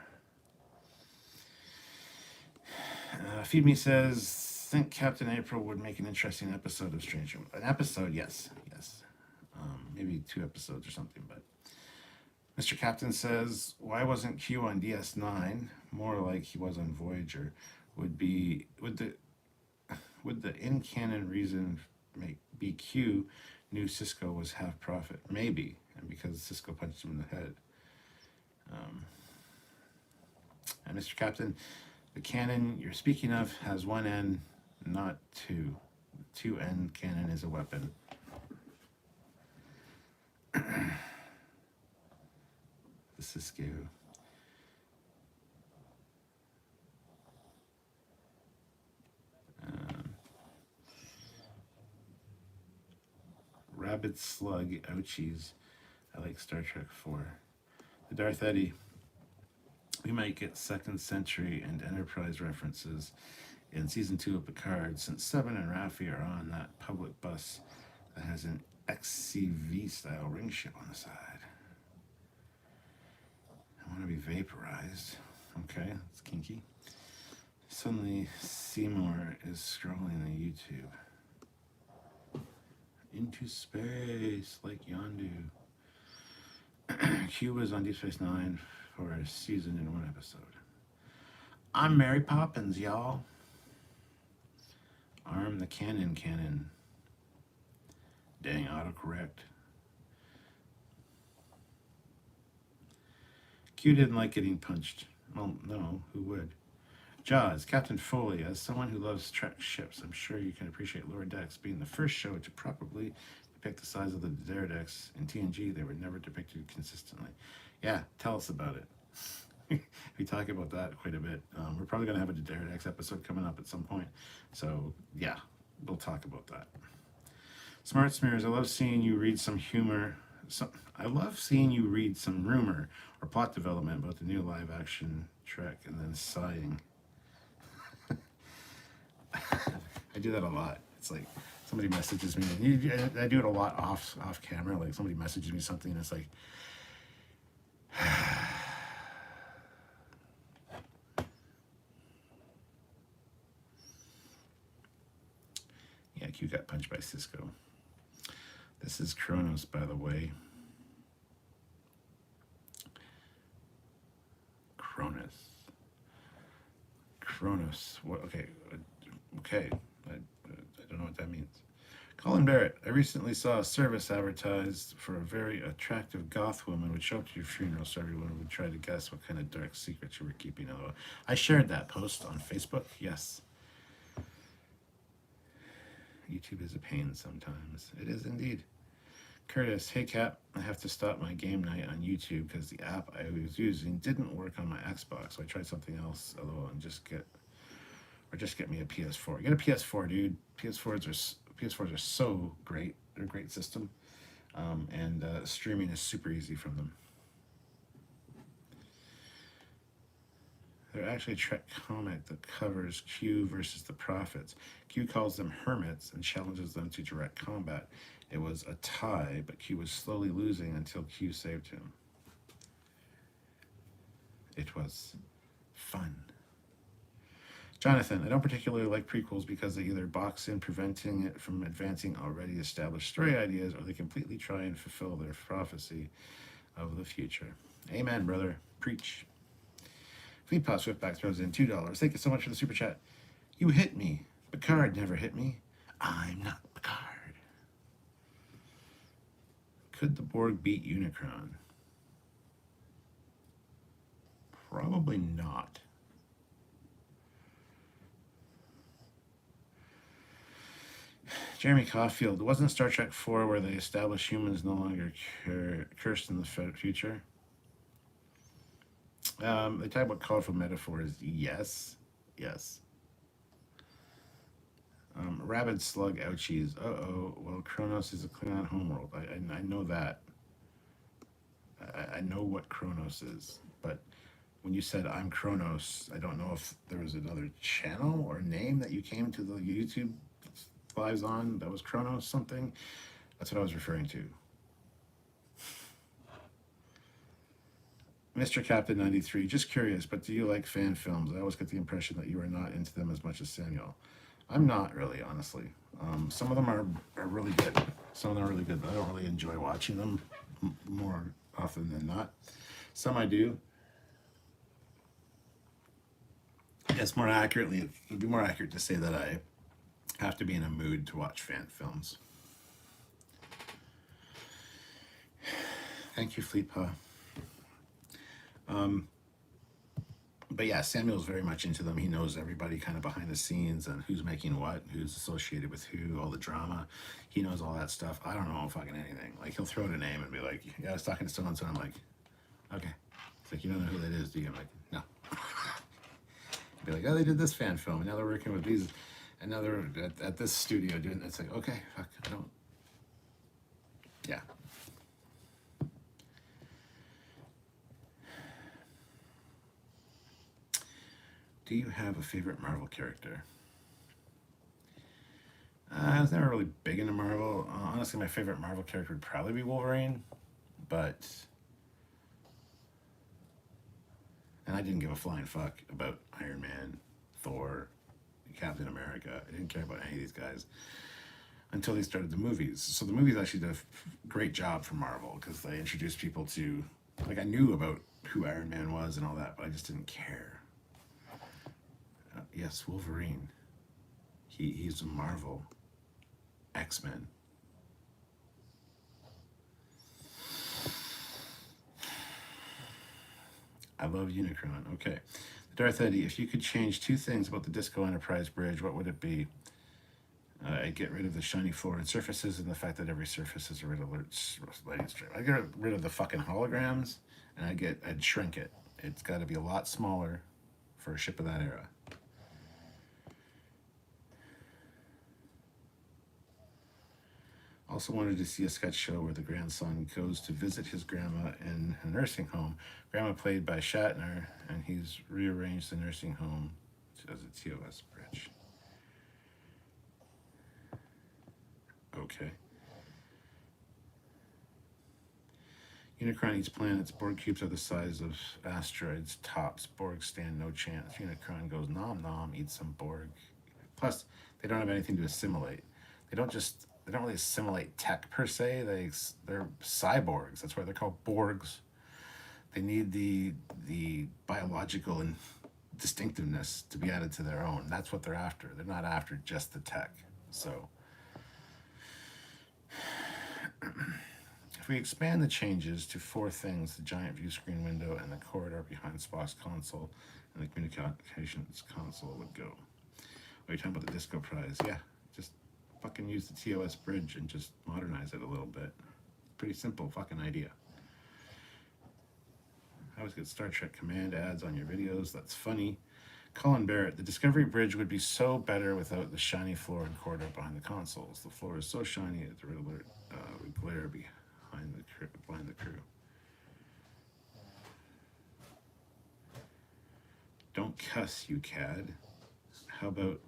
Feed Me says, think Captain April would make an interesting episode of Strange. An episode, yes. Maybe 2 episodes or something, but Mr. Captain says, why wasn't Q on DS9? More like he was on Voyager. Would the in-canon reason be Q knew Cisco was half prophet? Maybe, and because Cisco punched him in the head. And Mr. Captain, the cannon you're speaking of has 1 end, not 2. 2-end cannon is a weapon. The Cisco. Rabid Slug, ouchies. I like Star Trek 4. The Darth Eddy. We might get 2nd Century and Enterprise references in Season 2 of Picard, since Seven and Raffi are on that public bus that has an XCV-style ring ship on the side. I want to be vaporized. Okay, that's kinky. Suddenly, Seymour is scrolling on YouTube. Into space, like Yondu. Q was on Deep Space Nine for a season in 1 episode. I'm Mary Poppins, y'all. Arm the cannon. Dang, autocorrect. Q didn't like getting punched. Well, no, who would? Jaws, Captain Foley, as someone who loves Trek ships, I'm sure you can appreciate Lower Decks being the first show to properly depict the size of the Dare Decks. In TNG, they were never depicted consistently. Yeah, tell us about it. We talk about that quite a bit. We're probably going to have a Dare Decks episode coming up at some point. So, yeah, we'll talk about that. Smart Smears, I love seeing you read some humor. I love seeing you read some rumor or plot development about the new live-action Trek and then sighing. I do that a lot. It's like somebody messages me, and I do it a lot off camera. Like somebody messages me something, and it's like, yeah, Q got punched by Cisco. This is Kronos, by the way. Kronos. What? Okay. I don't know what that means. Colin Barrett. I recently saw a service advertised for a very attractive goth woman would show up to your funeral, so everyone would try to guess what kind of dark secrets you were keeping. I shared that post on Facebook. Yes. YouTube is a pain sometimes. It is indeed. Curtis, hey Cap, I have to stop my game night on YouTube because the app I was using didn't work on my Xbox, so I tried something else, and just get me a PS4. Get a PS4, dude. PS4s are so great. They're a great system, and streaming is super easy from them. They're actually a Trek comic that covers Q versus the Prophets. Q calls them hermits and challenges them to direct combat. It was a tie, but Q was slowly losing until Q saved him. It was fun. Jonathan, I don't particularly like prequels because they either box in preventing it from advancing already established story ideas, or they completely try and fulfill their prophecy of the future. Amen, brother. Preach. Fleet Paw Swiftback throws in $2. Thank you so much for the super chat. You hit me. Picard never hit me. I'm not Picard. Could the Borg beat Unicron? Probably not. Jeremy Caulfield. It wasn't Star Trek 4 where they established humans no longer cursed in the future. They talk about colorful metaphors. Yes. Yes. Rabid slug ouchies. Uh-oh. Well, Kronos is a Klingon homeworld. I know that. I know what Kronos is. But when you said I'm Kronos, I don't know if there was another channel or name that you came to the YouTube lives on that was Kronos something. That's what I was referring to. Mr. Captain 93, just curious, but do you like fan films? I always get the impression that you are not into them as much as Samuel. I'm not really, honestly. Some of them are really good. Some of them are really good, but I don't really enjoy watching them more often than not. Some I do. It's more accurately, it would be more accurate to say that I have to be in a mood to watch fan films. Thank you, Fleetpaw. But yeah, Samuel's very much into them. He knows everybody kind of behind the scenes and who's making what, who's associated with who, all the drama. He knows all that stuff. I don't know fucking anything. Like, he'll throw out a name and be like, yeah, I was talking to so-and-so. I'm like, okay. It's like, you don't know who that is, do you? I'm like, no. Be like, oh, they did this fan film, and now they're working with these, and now they're at this studio doing. It's like, okay, fuck, I don't. Yeah. Do you have a favorite Marvel character? I was never really big into Marvel. Honestly, my favorite Marvel character would probably be Wolverine, but. And I didn't give a flying fuck about Iron Man, Thor, Captain America. I didn't care about any of these guys until they started the movies. So the movies actually did a great job for Marvel because they introduced people to, like, I knew about who Iron Man was and all that, but I just didn't care. Yes, Wolverine. He's a Marvel. X-Men. I love Unicron. Okay. Darth Eddie, if you could change two things about the Disco Enterprise Bridge, what would it be? I'd get rid of the shiny floor and surfaces and the fact that every surface is a red alert lighting strip. I'd get rid of the fucking holograms and I'd shrink it. It's got to be a lot smaller for a ship of that era. Also wanted to see a sketch show where the grandson goes to visit his grandma in a nursing home. Grandma played by Shatner, and he's rearranged the nursing home as a TOS bridge. Okay. Unicron eats planets. Borg cubes are the size of asteroids. Tops. Borg stand no chance. Unicron goes nom nom, eats some Borg. Plus, they don't have anything to assimilate. They don't really assimilate tech per se. They're cyborgs. That's why they're called Borgs. They need the biological and distinctiveness to be added to their own. That's what they're after. They're not after just the tech. So if we expand the changes to four things, the giant view screen window and the corridor behind Spock's console and the communications console would go. Are you talking about the Disco Prize? Yeah, just fucking use the TOS bridge and just modernize it a little bit. Pretty simple fucking idea. I always get Star Trek Command ads on your videos. That's funny. Colin Barrett, the Discovery Bridge would be so better without the shiny floor and corridor behind the consoles. The floor is so shiny that the red alert would glare behind the crew. Don't cuss, you cad. How about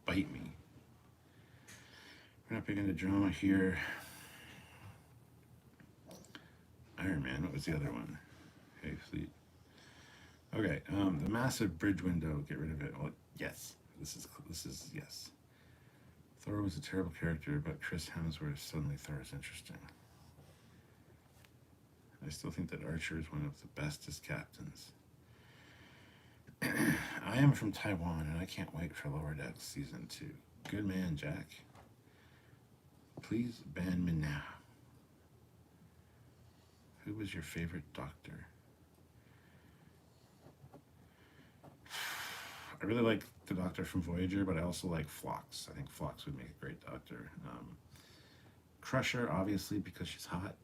bite me? We're not big into drama here. Iron Man, what was the other one? Hey, Fleet. Okay, the massive bridge window, get rid of it. Well, yes. This is yes. Thor was a terrible character, but Chris Hemsworth, suddenly Thor is interesting. I still think that Archer is one of the best as captains. I am from Taiwan, and I can't wait for Lower Decks Season 2. Good man, Jack. Please ban me now. Who was your favorite doctor? I really like the Doctor from Voyager, but I also like Phlox. I think Phlox would make a great Doctor. Crusher, obviously, because she's hot.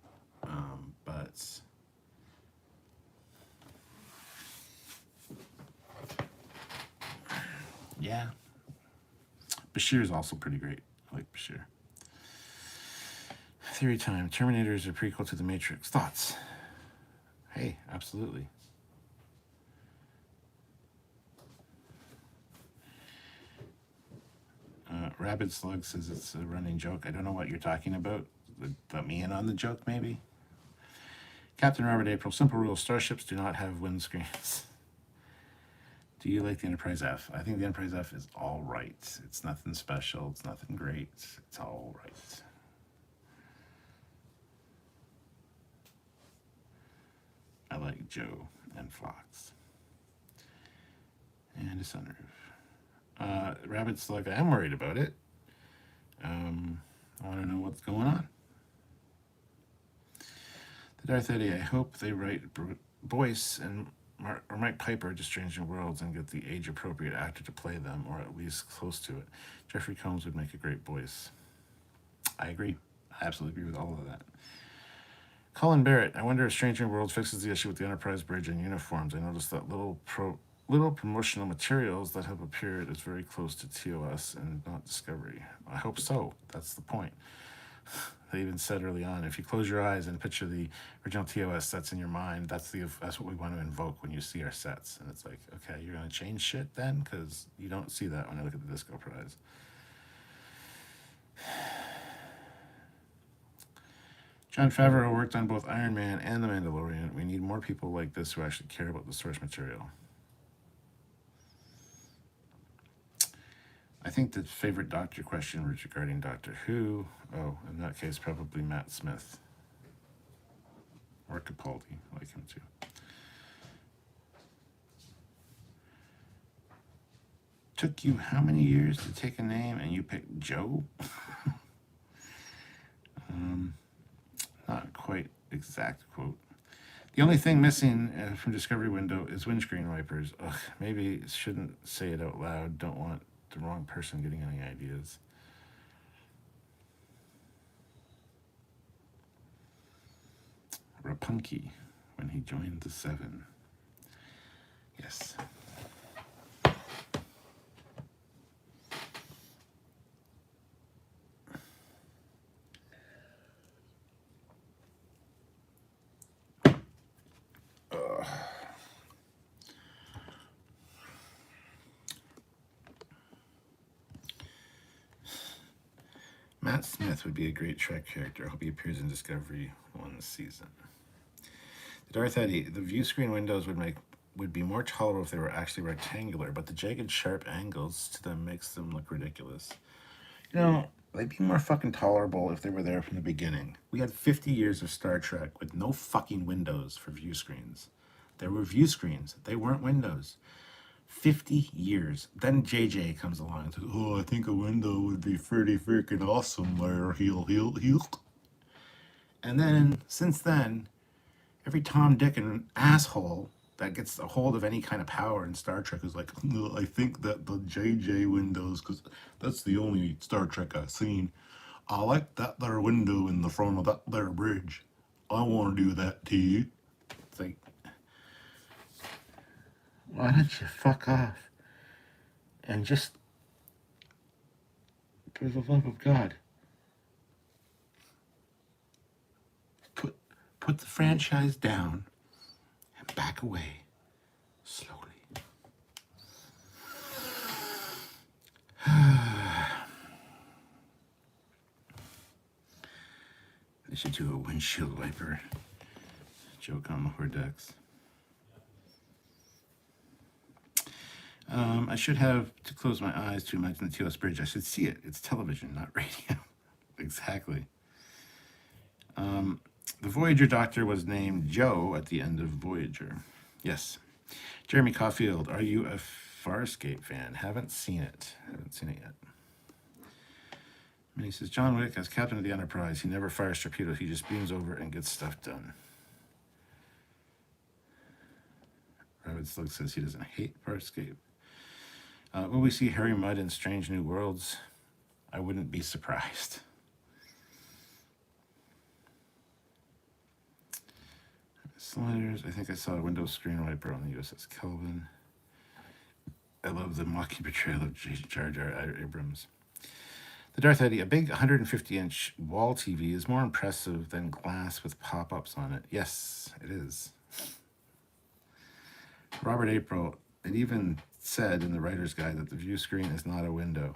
But yeah, Bashir is also pretty great. I like Bashir. Theory time. Terminator is a prequel to The Matrix. Thoughts? Hey, absolutely. Rabid Slug says it's a running joke. I don't know what you're talking about. Let me in on the joke, maybe. Captain Robert April. Simple rule. Starships do not have windscreens. Do you like the Enterprise F? I think the Enterprise F is all right. It's nothing special. It's nothing great. It's all right. I like Joe and Phlox. And a sunroof. Rabbit Slug, I am worried about it. I want to know what's going on. The Darth Eddie, I hope they write Boyce and or Mike Piper to Strange New Worlds and get the age-appropriate actor to play them, or at least close to it. Jeffrey Combs would make a great Boyce. I agree. I absolutely agree with all of that. Colin Barrett, I wonder if Strange New Worlds fixes the issue with the Enterprise bridge and uniforms. I noticed that little promotional materials that have appeared is very close to TOS and not Discovery. I hope so. That's the point. They even said early on, if you close your eyes and picture the original TOS sets in your mind, that's what we want to invoke when you see our sets. And it's like, okay, you're going to change shit then? Because you don't see that when I look at the Disco Prize. Jon Favreau worked on both Iron Man and The Mandalorian. We need more people like this who actually care about the source material. I think the favorite Doctor question was regarding Doctor Who. Oh, in that case, probably Matt Smith. Or Capaldi, I like him too. Took you how many years to take a name and you picked Joe? Not quite exact quote. The only thing missing from Discovery Window is windscreen wipers. Ugh, maybe shouldn't say it out loud. Don't want the wrong person getting any ideas. Rapunky when he joined the Seven. Yes. Matt Smith would be a great Trek character. I hope he appears in Discovery 1 this season. The Darth Eddie, the view screen windows would be more tolerable if they were actually rectangular, but the jagged, sharp angles to them makes them look ridiculous. You know, they'd be more fucking tolerable if they were there from the beginning. We had 50 years of Star Trek with no fucking windows for view screens. There were view screens. They weren't windows. 50 years. Then JJ comes along and says, oh, I think a window would be pretty freaking awesome there. Heel. And then, since then, every Tom, Dick, and asshole that gets a hold of any kind of power in Star Trek is like, no, I think that the JJ windows, because that's the only Star Trek I've seen. I like that there window in the front of that there bridge. I want to do that too. It's like, why don't you fuck off and just, for the love of God, put the franchise down and back away slowly. They should do a windshield wiper joke on the Hordex. I should have to close my eyes to imagine the TOS bridge. I should see it. It's television, not radio. Exactly. The Voyager Doctor was named Joe at the end of Voyager. Yes. Jeremy Caulfield, are you a Farscape fan? Haven't seen it yet. And he says, John Wick, as captain of the Enterprise, he never fires torpedoes. He just beams over and gets stuff done. Rabbit Slug says he doesn't hate Farscape. Will we see Harry Mudd in Strange New Worlds? I wouldn't be surprised. Sliders. I think I saw a Windows screen wiper on the USS Kelvin. I love the mocking portrayal of Jar Jar Abrams. The Darth Eddy, a big 150-inch wall TV is more impressive than glass with pop-ups on it. Yes, it is. Robert April, it even said in the writer's guide that the view screen is not a window.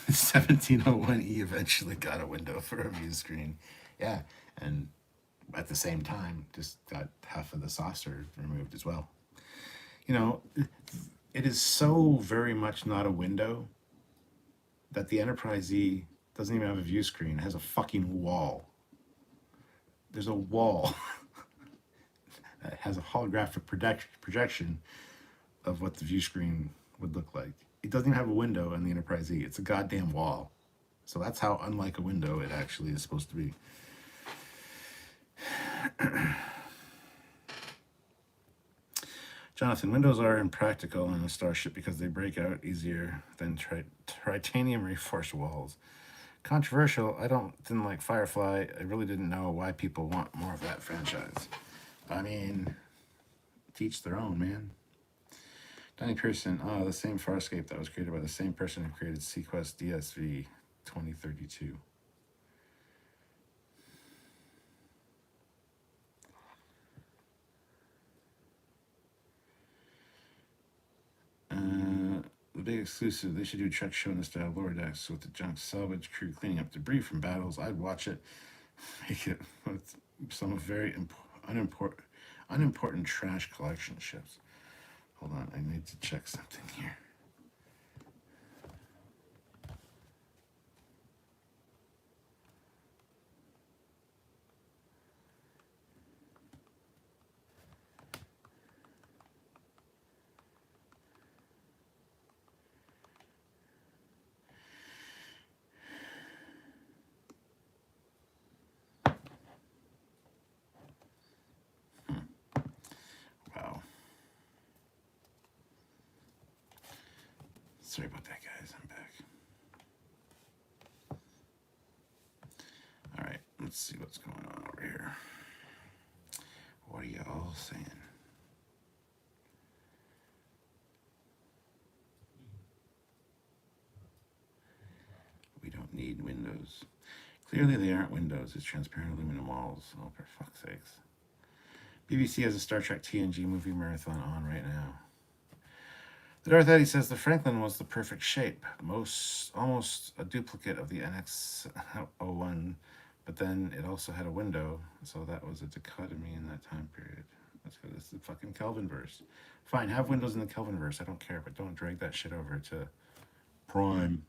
1701E eventually got a window for a view screen. Yeah, and at the same time, just got half of the saucer removed as well. You know, it is so very much not a window that the Enterprise E doesn't even have a view screen. It has a fucking wall. There's a wall that has a holographic projection of what the view screen would look like. It doesn't even have a window in the Enterprise E. It's a goddamn wall. So that's how unlike a window it actually is supposed to be. Jonathan, windows are impractical in a starship because they break out easier than titanium reinforced walls. Controversial. Didn't like Firefly. I really didn't know why people want more of that franchise. I mean, teach their own, man. Donnie Pearson, the same Farscape that was created by the same person who created Sequest DSV 2032. The big exclusive, they should do Trek show in the style of Lower Decks with the junk salvage crew cleaning up debris from battles. I'd watch it. Make it with some very unimportant trash collection ships. Hold on, I need to check something here. Wow. Sorry about that, guys. I'm back. All right, let's see what's going on over here. What are y'all saying? We don't need windows. Clearly, they aren't windows. It's transparent aluminum walls. Oh, for fuck's sakes. BBC has a Star Trek TNG movie marathon on right now. The Darth Eddy says the Franklin was the perfect shape, almost a duplicate of the NX-01, but then it also had a window, so that was a dichotomy in that time period. That's good. It's the fucking Kelvinverse. Fine, have windows in the Kelvinverse. I don't care, but don't drag that shit over to Prime.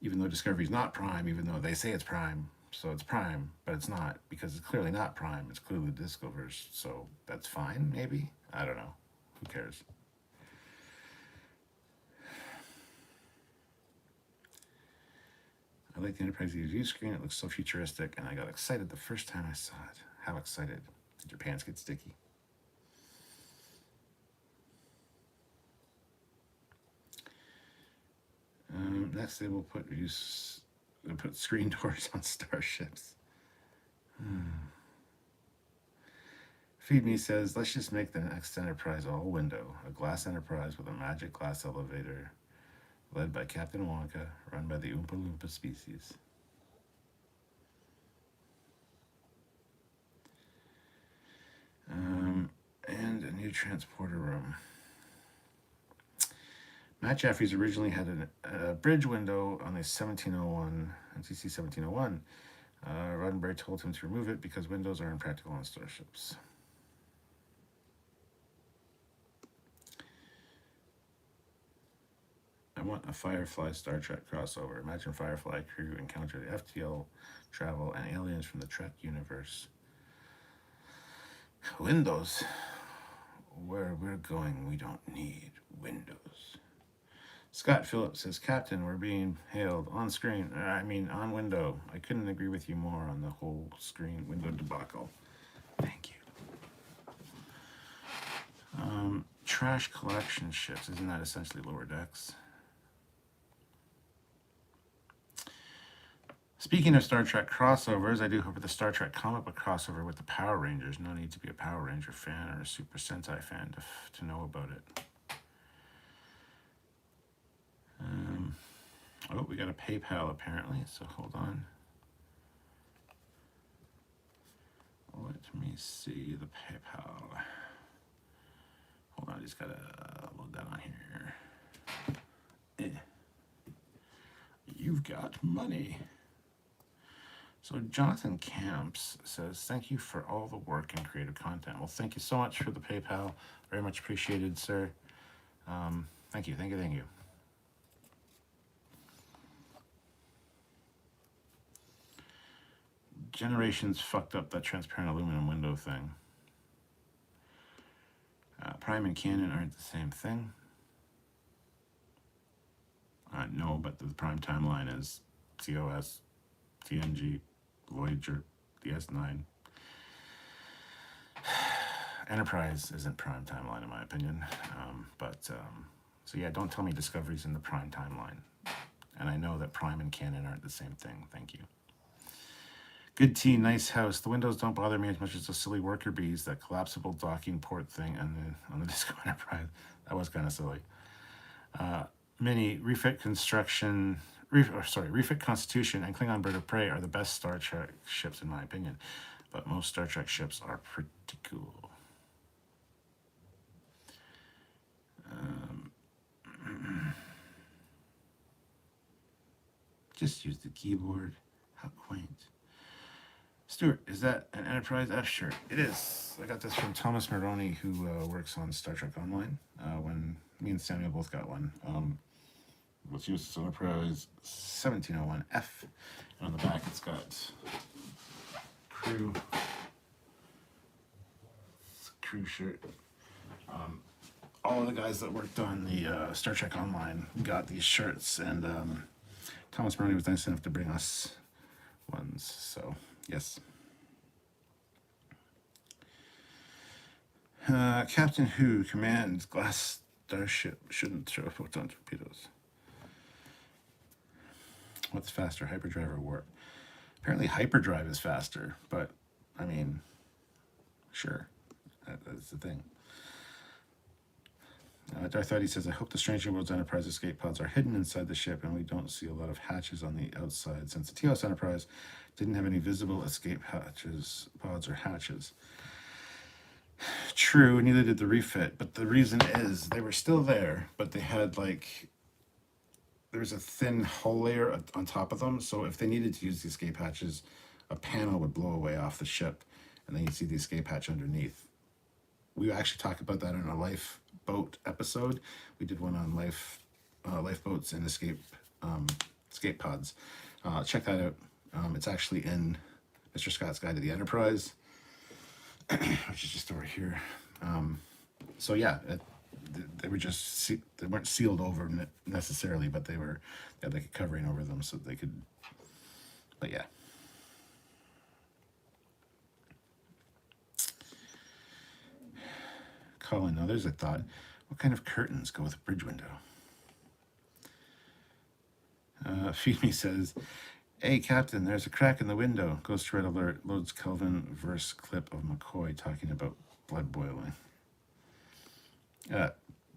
Even though Discovery's not Prime, even though they say it's Prime, so it's Prime, but it's not, because it's clearly not Prime. It's clearly Discoverse, so that's fine, maybe? I don't know. Who cares? I like the Enterprise view screen. It looks so futuristic, and I got excited the first time I saw it. How excited? Did your pants get sticky? Next, they will put screen doors on starships. Feed Me says, let's just make the next Enterprise all window. A glass Enterprise with a magic glass elevator led by Captain Wonka, run by the Oompa Loompa species. And a new transporter room. Matt Jeffries originally had a bridge window on the 1701, NCC 1701. Roddenberry told him to remove it because windows are impractical on starships. I want a Firefly Star Trek crossover. Imagine Firefly crew encounter the FTL travel and aliens from the Trek universe. Windows. Where we're going, we don't need windows. Scott Phillips says, Captain, we're being hailed on screen. I mean, on window. I couldn't agree with you more on the whole screen window debacle. Thank you. Trash collection ships. Isn't that essentially lower decks? Speaking of Star Trek crossovers, I do hope for the Star Trek comic book crossover with the Power Rangers. No need to be a Power Ranger fan or a Super Sentai fan to know about it. Oh, we got a PayPal apparently, so hold on. Let me see the PayPal. Hold on, I just gotta load that on here. You've got money. So Jonathan Camps says, thank you for all the work and creative content. Well, thank you so much for the PayPal. Very much appreciated, sir. Thank you. Generations fucked up that transparent aluminum window thing. Prime and Canon aren't the same thing. No, but the Prime timeline is COS, TNG, Voyager, DS9. Enterprise isn't Prime timeline in my opinion. So yeah, don't tell me Discovery's in the Prime timeline. And I know that Prime and Canon aren't the same thing. Thank you. Good tea, nice house. The windows don't bother me as much as the silly worker bees, that collapsible docking port thing on the Disco Enterprise. That was kind of silly. Mini, refit Constitution, and Klingon Bird of Prey are the best Star Trek ships in my opinion. But most Star Trek ships are pretty cool. Just use the keyboard. How quaint. Stuart, is that an Enterprise F shirt? It is. I got this from Thomas Maroney, who works on Star Trek Online. When me and Samuel both got one. Let's use this Enterprise 1701F. And on the back, it's got crew shirt. All of the guys that worked on the Star Trek Online got these shirts, and Thomas Maroney was nice enough to bring us ones. So. Yes. Captain Who commands glass starship shouldn't throw photon torpedoes. What's faster, hyperdrive or warp? Apparently hyperdrive is faster, but I mean, sure, that's the thing. Darth Vader says, I hope the Stranger Worlds Enterprise escape pods are hidden inside the ship and we don't see a lot of hatches on the outside, since the TOS Enterprise didn't have any visible escape pods or hatches. True, neither did the refit, but the reason is they were still there, but they had there was a thin hull layer on top of them, so if they needed to use the escape hatches, a panel would blow away off the ship, and then you'd see the escape hatch underneath. We actually talked about that in a lifeboat episode. We did one on lifeboats and escape pods. Check that out. It's actually in Mr. Scott's Guide to the Enterprise, which is just over here. So yeah, they were just they weren't sealed over necessarily, but they had like a covering over them so they could. But yeah. Colin, now there's a thought. What kind of curtains go with a bridge window? Feed Me says, hey, Captain, there's a crack in the window. Goes to red alert, loads Kelvin verse clip of McCoy talking about blood boiling.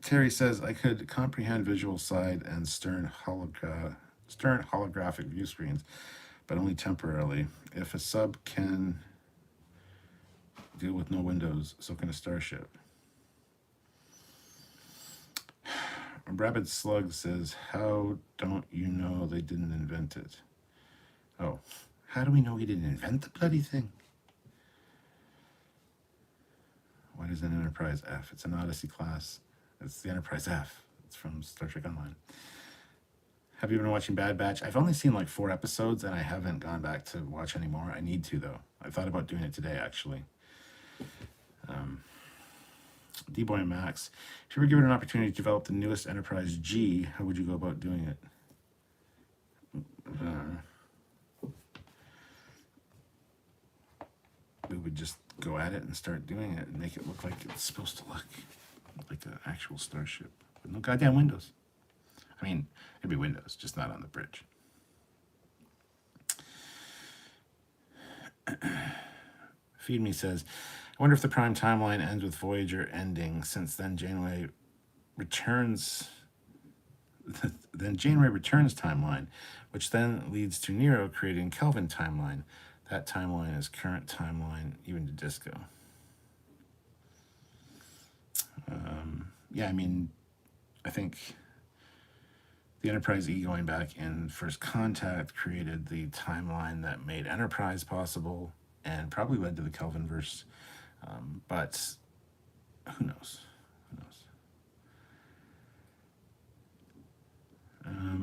Terry says, I could comprehend visual side and stern holographic view screens, but only temporarily. If a sub can deal with no windows, so can a starship. Rabid Slug says, how don't you know they didn't invent it? Oh, how do we know he didn't invent the bloody thing? What is an Enterprise F? It's an Odyssey class. It's the Enterprise F. It's from Star Trek Online. Have you been watching Bad Batch? I've only seen like 4 episodes and I haven't gone back to watch any more. I need to, though. I thought about doing it today, actually. D-Boy Max, if you were given an opportunity to develop the newest Enterprise G, how would you go about doing it? We would just go at it and start doing it and make it look like it's supposed to look like an actual starship. With no goddamn windows. I mean, it'd be windows, just not on the bridge. Feed Me says, I wonder if the Prime timeline ends with Voyager ending, since then Janeway returns timeline, which then leads to Nero creating Kelvin timeline. That timeline is current timeline, even to Disco. Yeah, I mean, I think the Enterprise E going back in First Contact created the timeline that made Enterprise possible and probably led to the Kelvinverse. But who knows?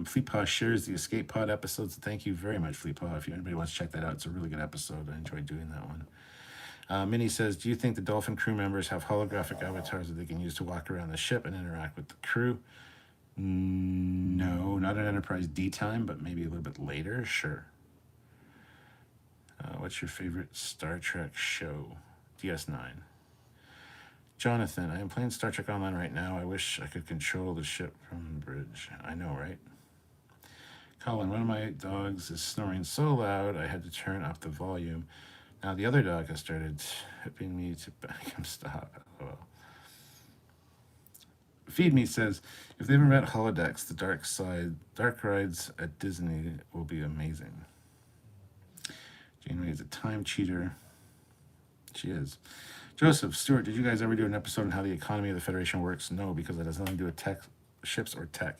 Fleetpaw shares the Escape Pod episodes. Thank you very much, Fleetpaw. If anybody wants to check that out, it's a really good episode. I enjoyed doing that one. Minnie says, do you think the Dolphin crew members have holographic avatars that they can use to walk around the ship and interact with the crew? No, not at Enterprise D time, but maybe a little bit later. Sure. What's your favorite Star Trek show? DS9. Jonathan, I am playing Star Trek Online right now. I wish I could control the ship from the bridge. I know, right? Colin, one of my dogs is snoring so loud I had to turn up the volume. Now the other dog has started hipping me to make him stop. Oh. Feed Me says, if they ever met holodecks, the dark rides at Disney will be amazing. Janeway is a time cheater. She is. Joseph, Stuart, did you guys ever do an episode on how the economy of the Federation works? No, because it has nothing to do with tech, ships or tech.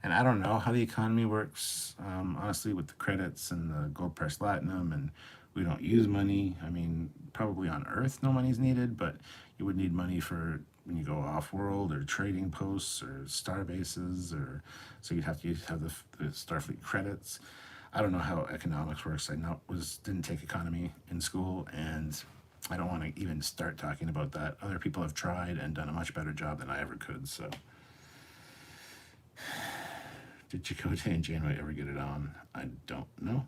And I don't know how the economy works, honestly, with the credits and the gold price platinum, and we don't use money. I mean, probably on Earth no money's needed, but you would need money for when you go off-world or trading posts or star bases, or so you'd have to have the Starfleet credits. I don't know how economics works. Didn't take economy in school, and I don't want to even start talking about that. Other people have tried and done a much better job than I ever could, so. Did Chakotay and Janeway ever get it on? I don't know.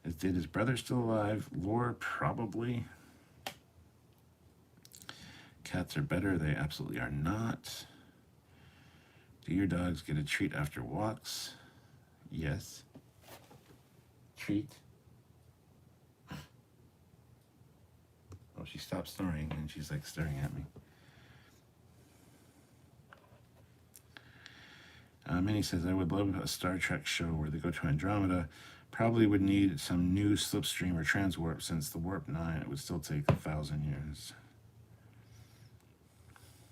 Is Data's brother still alive? Lore, probably. Cats are better. They absolutely are not. Do your dogs get a treat after walks? Yes. Treat. Oh, she stopped snoring and she's like staring at me. Minnie says, I would love a Star Trek show where they go to Andromeda. Probably would need some new slipstream or transwarp, since the warp 9 it would still take 1,000 years.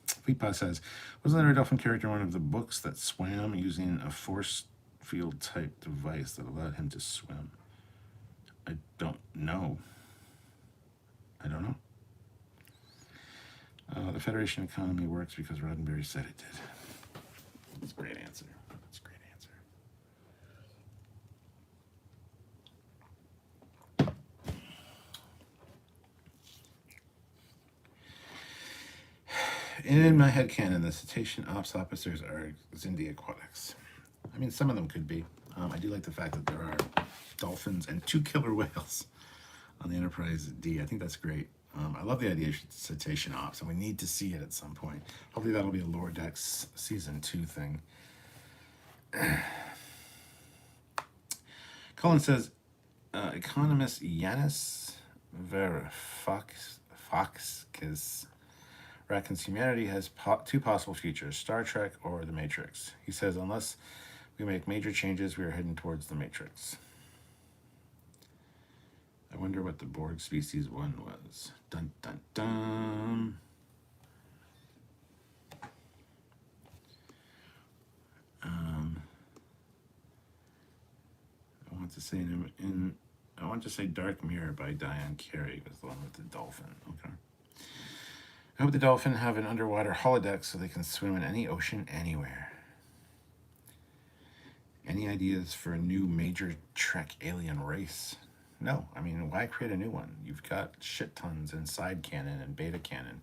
Fleetpaw says, wasn't there a dolphin character in one of the books that swam using a force field type device that allowed him to swim? I don't know. The Federation economy works because Roddenberry said it did. That's a great answer. In my headcanon, the cetacean ops officers are Xindi aquatics. I mean, some of them could be. I do like the fact that there are dolphins and 2 killer whales on the Enterprise D. I think that's great. I love the idea of cetacean ops, and we need to see it at some point. Hopefully that'll be a Lower Decks Season 2 thing. Colin says, economist Yanis Varoufakis reckons humanity has 2 possible futures, Star Trek or the Matrix. He says, unless we make major changes, we are heading towards the Matrix. I wonder what the Borg Species 1 was. Dun, dun, dun. I want to say Dark Mirror by Diane Carey was the one with the dolphin. Okay. I hope the dolphin have an underwater holodeck so they can swim in any ocean anywhere. Any ideas for a new major Trek alien race? No. I mean, why create a new one? You've got shit tons in side canon and beta canon,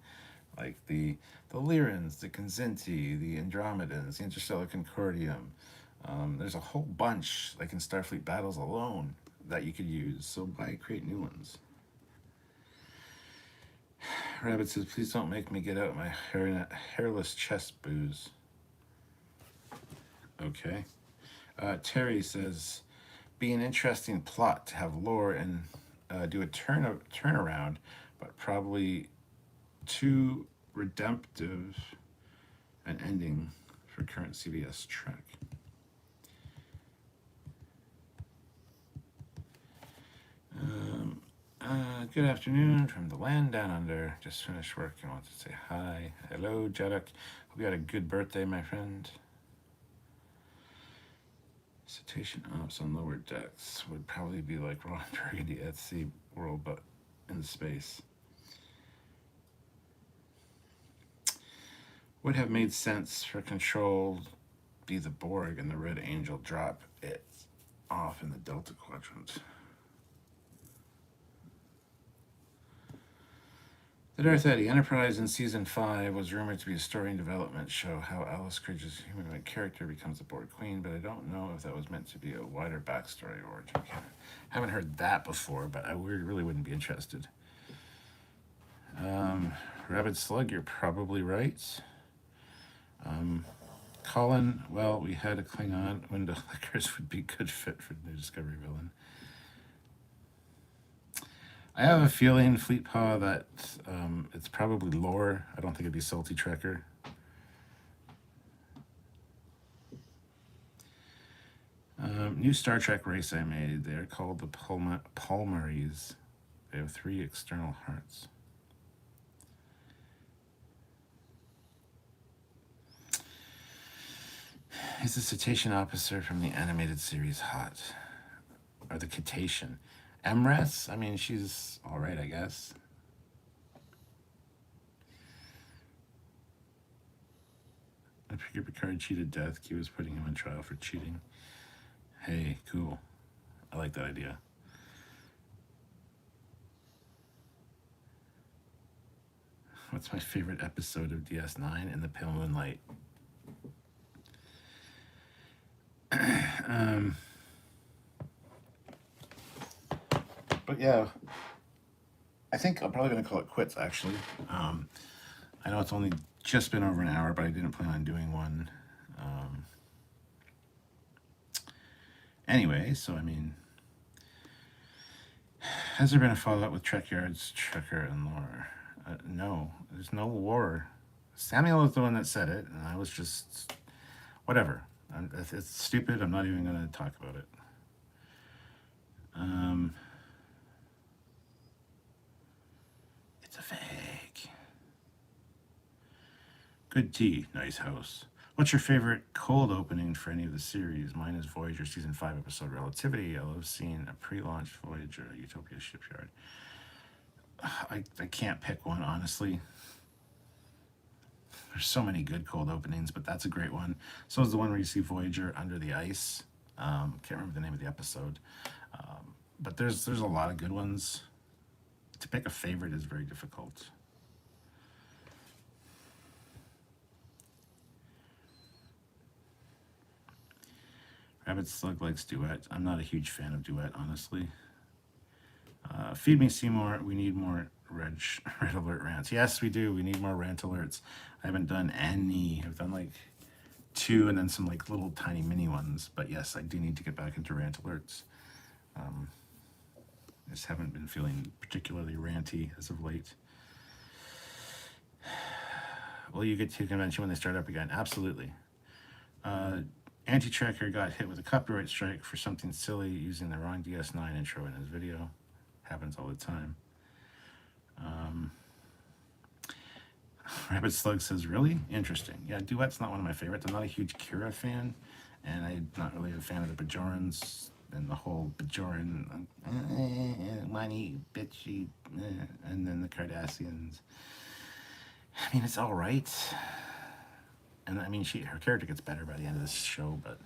like the Lyrans, the Kzinti, the Andromedans, the Interstellar Concordium. There's a whole bunch, like in Starfleet battles alone, that you could use. So why create new ones? Rabbit says, please don't make me get out my hairless chest booze. Okay. Terry says, be an interesting plot to have lore and do a turnaround, but probably too redemptive an ending for current CBS Trek. Good afternoon from the land down under. Just finished work and want to say hi. Hello, Jeddak. Hope you had a good birthday, my friend. Cetacean ops on lower decks would probably be like Ron Burgundy at Sea World, but in space. Would have made sense for Control be the Borg and the Red Angel drop it off in the Delta Quadrant. The Darth Eddy Enterprise in Season 5 was rumored to be a story and development show how Alice Cridge's humanoid character becomes a Borg Queen, but I don't know if that was meant to be a wider backstory or origin. Haven't heard that before, but I really wouldn't be interested. Rabid Slug, you're probably right. Colin, well, we had a Klingon. Window Lickers would be good fit for the New Discovery villain. I have a feeling, Fleetpaw, that it's probably lore. I don't think it'd be Salty Trekker. New Star Trek race I made. They're called the Palmaries. They have 3 external hearts. Is the cetacean officer from the animated series hot? Or the cetacean? Emrys? I mean, she's alright, I guess. I figured Picard cheated death. Q was putting him on trial for cheating. Hey, cool. I like that idea. What's my favorite episode of DS9? In the Pale Moonlight. But yeah, I think I'm probably going to call it quits, actually. I know it's only just been over an hour, but I didn't plan on doing one. Anyway, so I mean, has there been a fallout with Trekyards, Trekker, and lore? No, there's no lore. Samuel was the one that said it, and I was just, whatever. It's stupid. I'm not even going to talk about it. It's a fake. Good tea, nice house. What's your favorite cold opening for any of the series? Mine is Voyager Season 5 episode Relativity. I love seeing a pre-launch Voyager at Utopia Shipyard. I can't pick one, honestly. There's so many good cold openings, but that's a great one. So is the one where you see Voyager under the ice. Can't remember the name of the episode. But there's a lot of good ones. To pick a favorite is very difficult. Rabbit Slug likes Duet. I'm not a huge fan of Duet, honestly. Feed me Seymour. We need more red alert rants. Yes, we do. We need more rant alerts. I haven't done any. I've done like 2 and then some like little tiny mini ones. But yes, I do need to get back into rant alerts. I just haven't been feeling particularly ranty as of late. Will you get to convention when they start up again? Absolutely. Anti-Trekker got hit with a copyright strike for something silly using the wrong DS9 intro in his video. Happens all the time. Rabbit Slug says, really? Interesting. Yeah, Duet's not one of my favorites. I'm not a huge Kira fan, and I'm not really a fan of the Bajorans and the whole Bajoran, whiny, bitchy, and then the Cardassians. I mean, it's all right. And I mean, her character gets better by the end of this show, but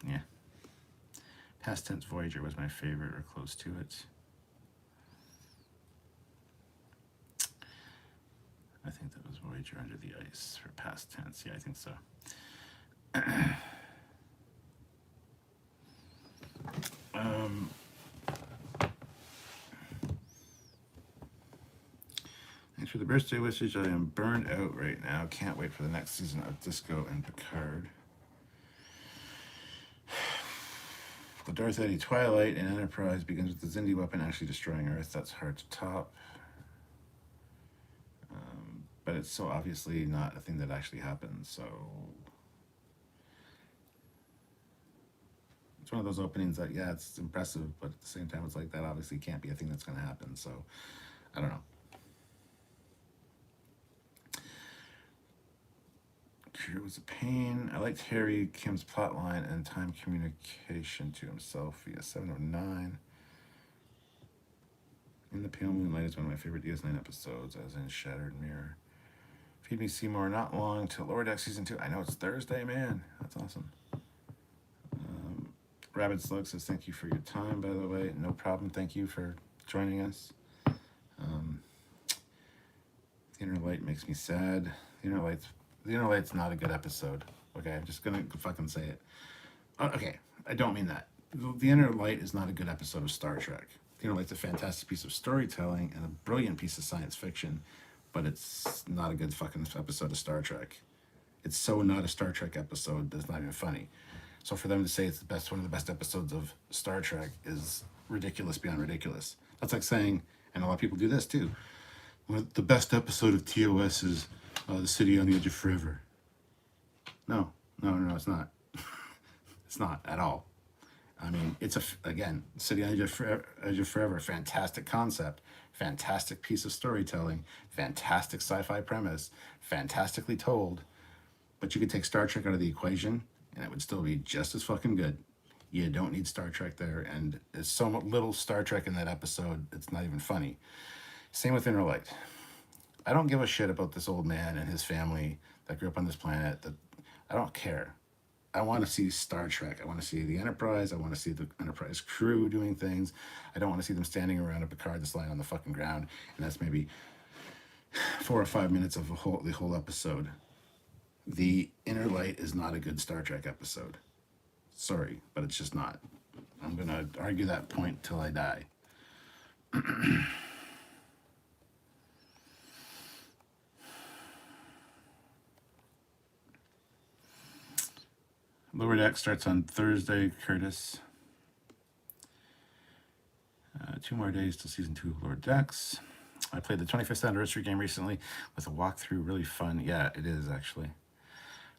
Yeah. Past tense Voyager was my favorite, or close to it. I think that was Voyager Under the Ice for past tense. Yeah, I think so. Thanks for the birthday wishes. I am burned out right now. Can't wait for the next season of Disco and Picard. The Darth Eddie Twilight and Enterprise begins with the Xindi weapon actually destroying Earth. That's hard to top. But it's so obviously not a thing that actually happens, so it's one of those openings that, yeah, it's impressive, but at the same time, it's like that obviously can't be a thing that's going to happen, so I don't know. Cure was a pain. I liked Harry Kim's plotline and time communication to himself via 709. In the Pale Moonlight is one of my favorite DS9 episodes, as in Shattered Mirror. Feed Me Seymour, not long till Lower Deck Season 2. I know it's Thursday, man. That's awesome. Rabbit Slug says, thank you for your time, by the way. No problem. Thank you for joining us. The Inner Light makes me sad. The Inner Light's not a good episode. Okay, I'm just going to fucking say it. Okay, I don't mean that. The Inner Light is not a good episode of Star Trek. The Inner Light's a fantastic piece of storytelling and a brilliant piece of science fiction, but it's not a good fucking episode of Star Trek. It's so not a Star Trek episode that it's not even funny. So for them to say it's the best, one of the best episodes of Star Trek is ridiculous beyond ridiculous. That's like saying, and a lot of people do this too, the best episode of TOS is The City on the Edge of Forever. No, it's not. It's not at all. I mean, it's again, City on the Edge of Forever, fantastic concept, fantastic piece of storytelling, fantastic sci-fi premise, fantastically told, but you could take Star Trek out of the equation and it would still be just as fucking good. You don't need Star Trek there, and there's so little Star Trek in that episode, it's not even funny. Same with Inner Light. I don't give a shit about this old man and his family that grew up on this planet. I don't care. I want to see Star Trek. I want to see the Enterprise. I want to see the Enterprise crew doing things. I don't want to see them standing around a Picard that's lying on the fucking ground, and that's maybe 4 or 5 minutes of the whole episode. The Inner Light is not a good Star Trek episode. Sorry, but it's just not. I'm going to argue that point till I die. Lower Deck starts on Thursday, Curtis. 2 more days till Season 2 of Lower Decks. I played the 25th anniversary game recently with a walkthrough. Really fun. Yeah, it is, actually.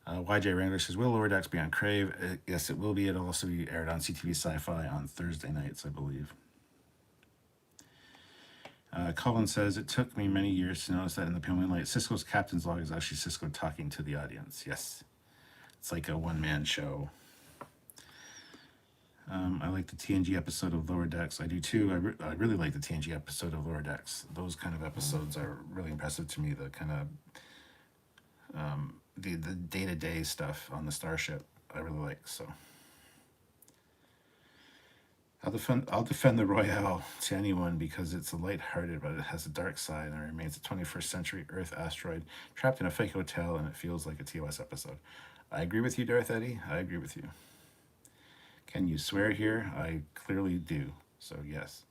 YJ Wrangler says, will Lower Decks be on Crave? Yes, it will be. It'll also be aired on CTV Sci-Fi on Thursday nights, I believe. Colin says, it took me many years to notice that in the Pale Moonlight, Cisco's captain's log is actually Cisco talking to the audience. Yes. It's like a one-man show. I like the TNG episode of Lower Decks. I do too. I really like the TNG episode of Lower Decks. Those kind of episodes are really impressive to me. The kind of the day-to-day stuff on the starship I really like. So I'll defend the Royale to anyone because it's a lighthearted, but it has a dark side and it remains a 21st century Earth asteroid trapped in a fake hotel, and it feels like a TOS episode. I agree with you, Darth Eddie. I agree with you. Can you swear here? I clearly do. So yes.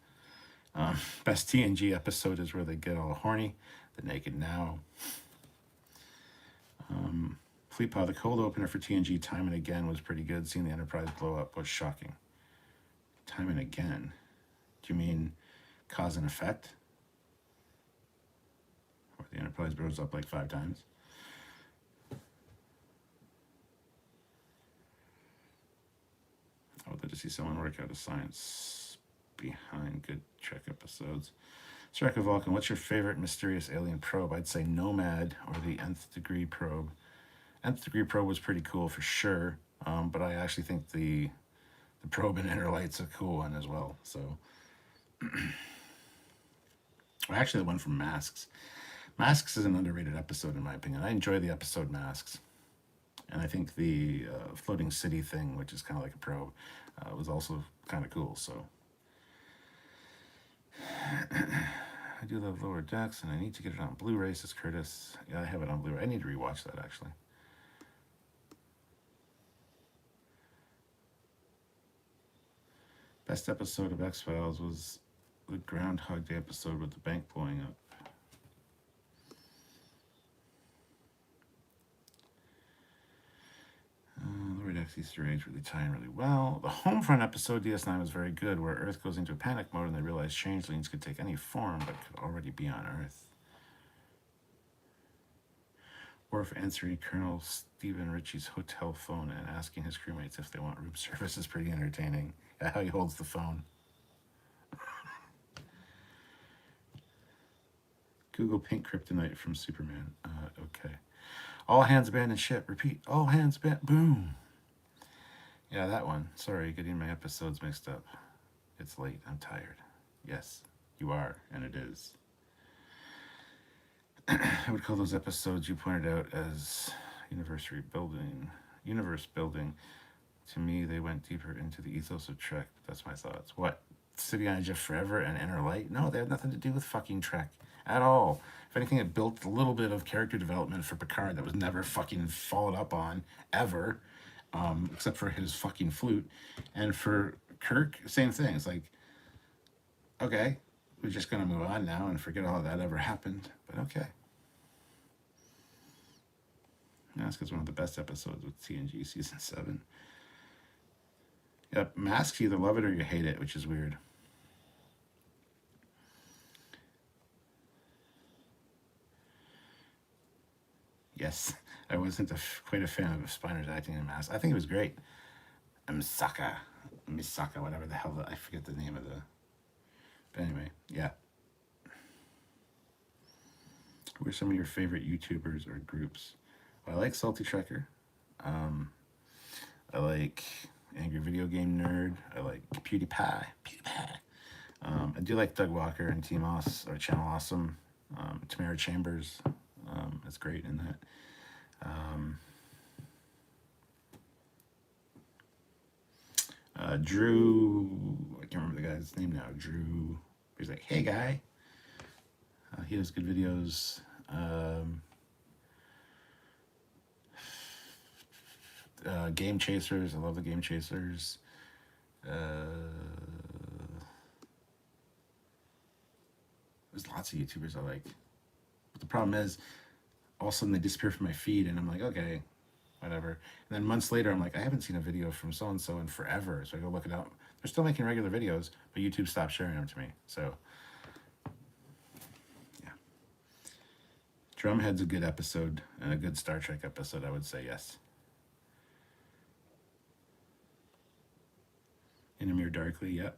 Best TNG episode is where they get all horny. The Naked Now. Fleetpaw, the cold opener for TNG Time and Again was pretty good. Seeing the Enterprise blow up was shocking. Time and Again? Do you mean Cause and Effect? Where the Enterprise blows up like 5 times? I would like to see someone work out the science behind good Trek episodes. Shrek of Vulcan, what's your favorite mysterious alien probe? I'd say Nomad or the Nth Degree probe. Nth Degree probe was pretty cool for sure, but I actually think the probe in Inner Light's a cool one as well. So, actually, the one from Masks. Masks is an underrated episode in my opinion. I enjoy the episode Masks. And I think the floating city thing, which is kind of like a probe, was also kind of cool. So I do love Lower Decks, and I need to get it on Blu-ray, says Curtis. Yeah, I have it on Blu-ray. I need to rewatch that, actually. Best episode of X-Files was the Groundhog Day episode with the bank blowing up. Lower Decks Easter eggs really tie in really well. The Homefront episode, DS9, was very good, where Earth goes into a panic mode and they realize changelings could take any form but could already be on Earth. Worf answering Colonel Stephen Ritchie's hotel phone and asking his crewmates if they want room service is pretty entertaining. Yeah, how he holds the phone. Google pink kryptonite from Superman. Okay. All hands abandon ship. Repeat. All hands abandon. Boom. Yeah, that one. Sorry, getting my episodes mixed up. It's late. I'm tired. Yes, you are, and it is. I would call those episodes you pointed out as universe building. To me, they went deeper into the ethos of Trek. That's my thoughts. What? City on Edge of Forever and Inner Light? No, they had nothing to do with fucking Trek at all. If anything, it built a little bit of character development for Picard that was never fucking followed up on, ever, except for his fucking flute. And for Kirk, same thing. It's like, okay, we're just going to move on now and forget all that ever happened. But okay. Yeah, that's because one of the best episodes with TNG Season 7. Yep, Masks, you either love it or you hate it, which is weird. Yes, I wasn't quite a fan of Spiner's acting in Masks. I think it was great. Misaka, whatever the hell, I forget the name of the... But anyway, yeah. Who are some of your favorite YouTubers or groups? Well, I like Salty Trekker. I like Angry Video Game Nerd. I like PewDiePie. I do like Doug Walker and Team Os or Channel Awesome. Tamara Chambers is great in that. Drew, I can't remember the guy's name now. Drew, he's like, hey guy. He has good videos. Game Chasers, I love the Game Chasers. There's lots of YouTubers I like. But the problem is, all of a sudden they disappear from my feed, and I'm like, okay, whatever. And then months later, I'm like, I haven't seen a video from so-and-so in forever. So I go look it up. They're still making regular videos, but YouTube stopped sharing them to me. So, yeah. Drumhead's a good episode, and a good Star Trek episode, I would say, yes. Inamir Darkly, yep.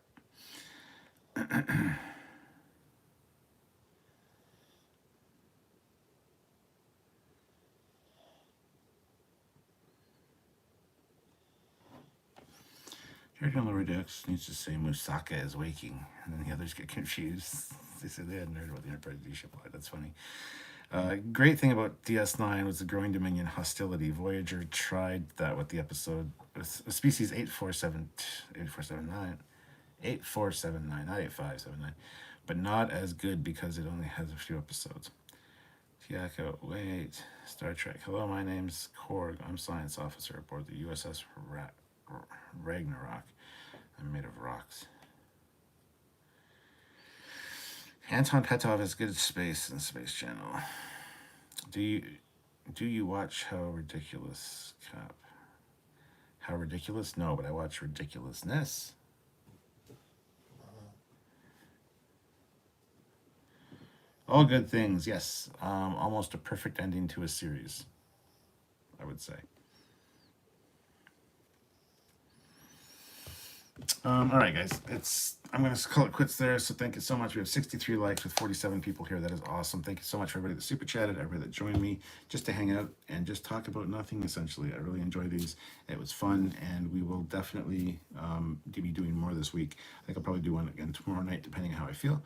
Character on Lower Decks needs to say Musaka is waking, and then the others get confused. They said they hadn't heard about the Enterprise D ship. That's funny. Great thing about DS9 was the growing Dominion hostility. Voyager tried that with the episode with species 8479, not 8579, but not as good because it only has a few episodes. Tiako, wait, Star Trek. Hello, my name's Korg. I'm science officer aboard the USS Ragnarok. I'm made of rocks. Anton Petov is good at space and Space Channel. Do you watch How Ridiculous Cap? How Ridiculous? No, but I watch Ridiculousness. All good things, yes. Almost a perfect ending to a series, I would say. All right, guys. I'm going to call it quits there. So thank you so much. We have 63 likes with 47 people here. That is awesome. Thank you so much for everybody that super chatted, everybody that joined me just to hang out and just talk about nothing, essentially. I really enjoy these. It was fun, and we will definitely be doing more this week. I think I'll probably do one again tomorrow night, depending on how I feel.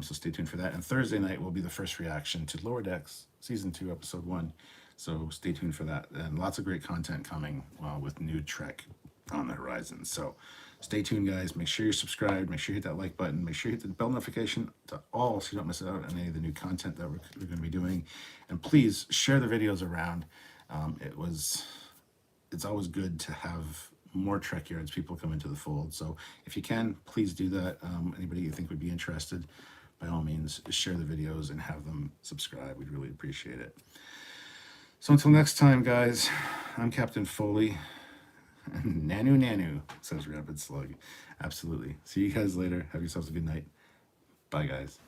So stay tuned for that. And Thursday night will be the first reaction to Lower Decks, Season 2, Episode 1. So stay tuned for that. And lots of great content coming with new Trek on the horizon. So stay tuned, guys. Make sure you're subscribed. Make sure you hit that like button. Make sure you hit the bell notification to all so you don't miss out on any of the new content that we're going to be doing. And please share the videos around. It's always good to have more Trekyards people come into the fold. So if you can, please do that. Anybody you think would be interested, by all means, share the videos and have them subscribe. We'd really appreciate it. So until next time, guys, I'm Captain Foley. Nanu Nanu, says Rapid Slug. Absolutely. See you guys later. Have yourselves a good night. Bye, guys.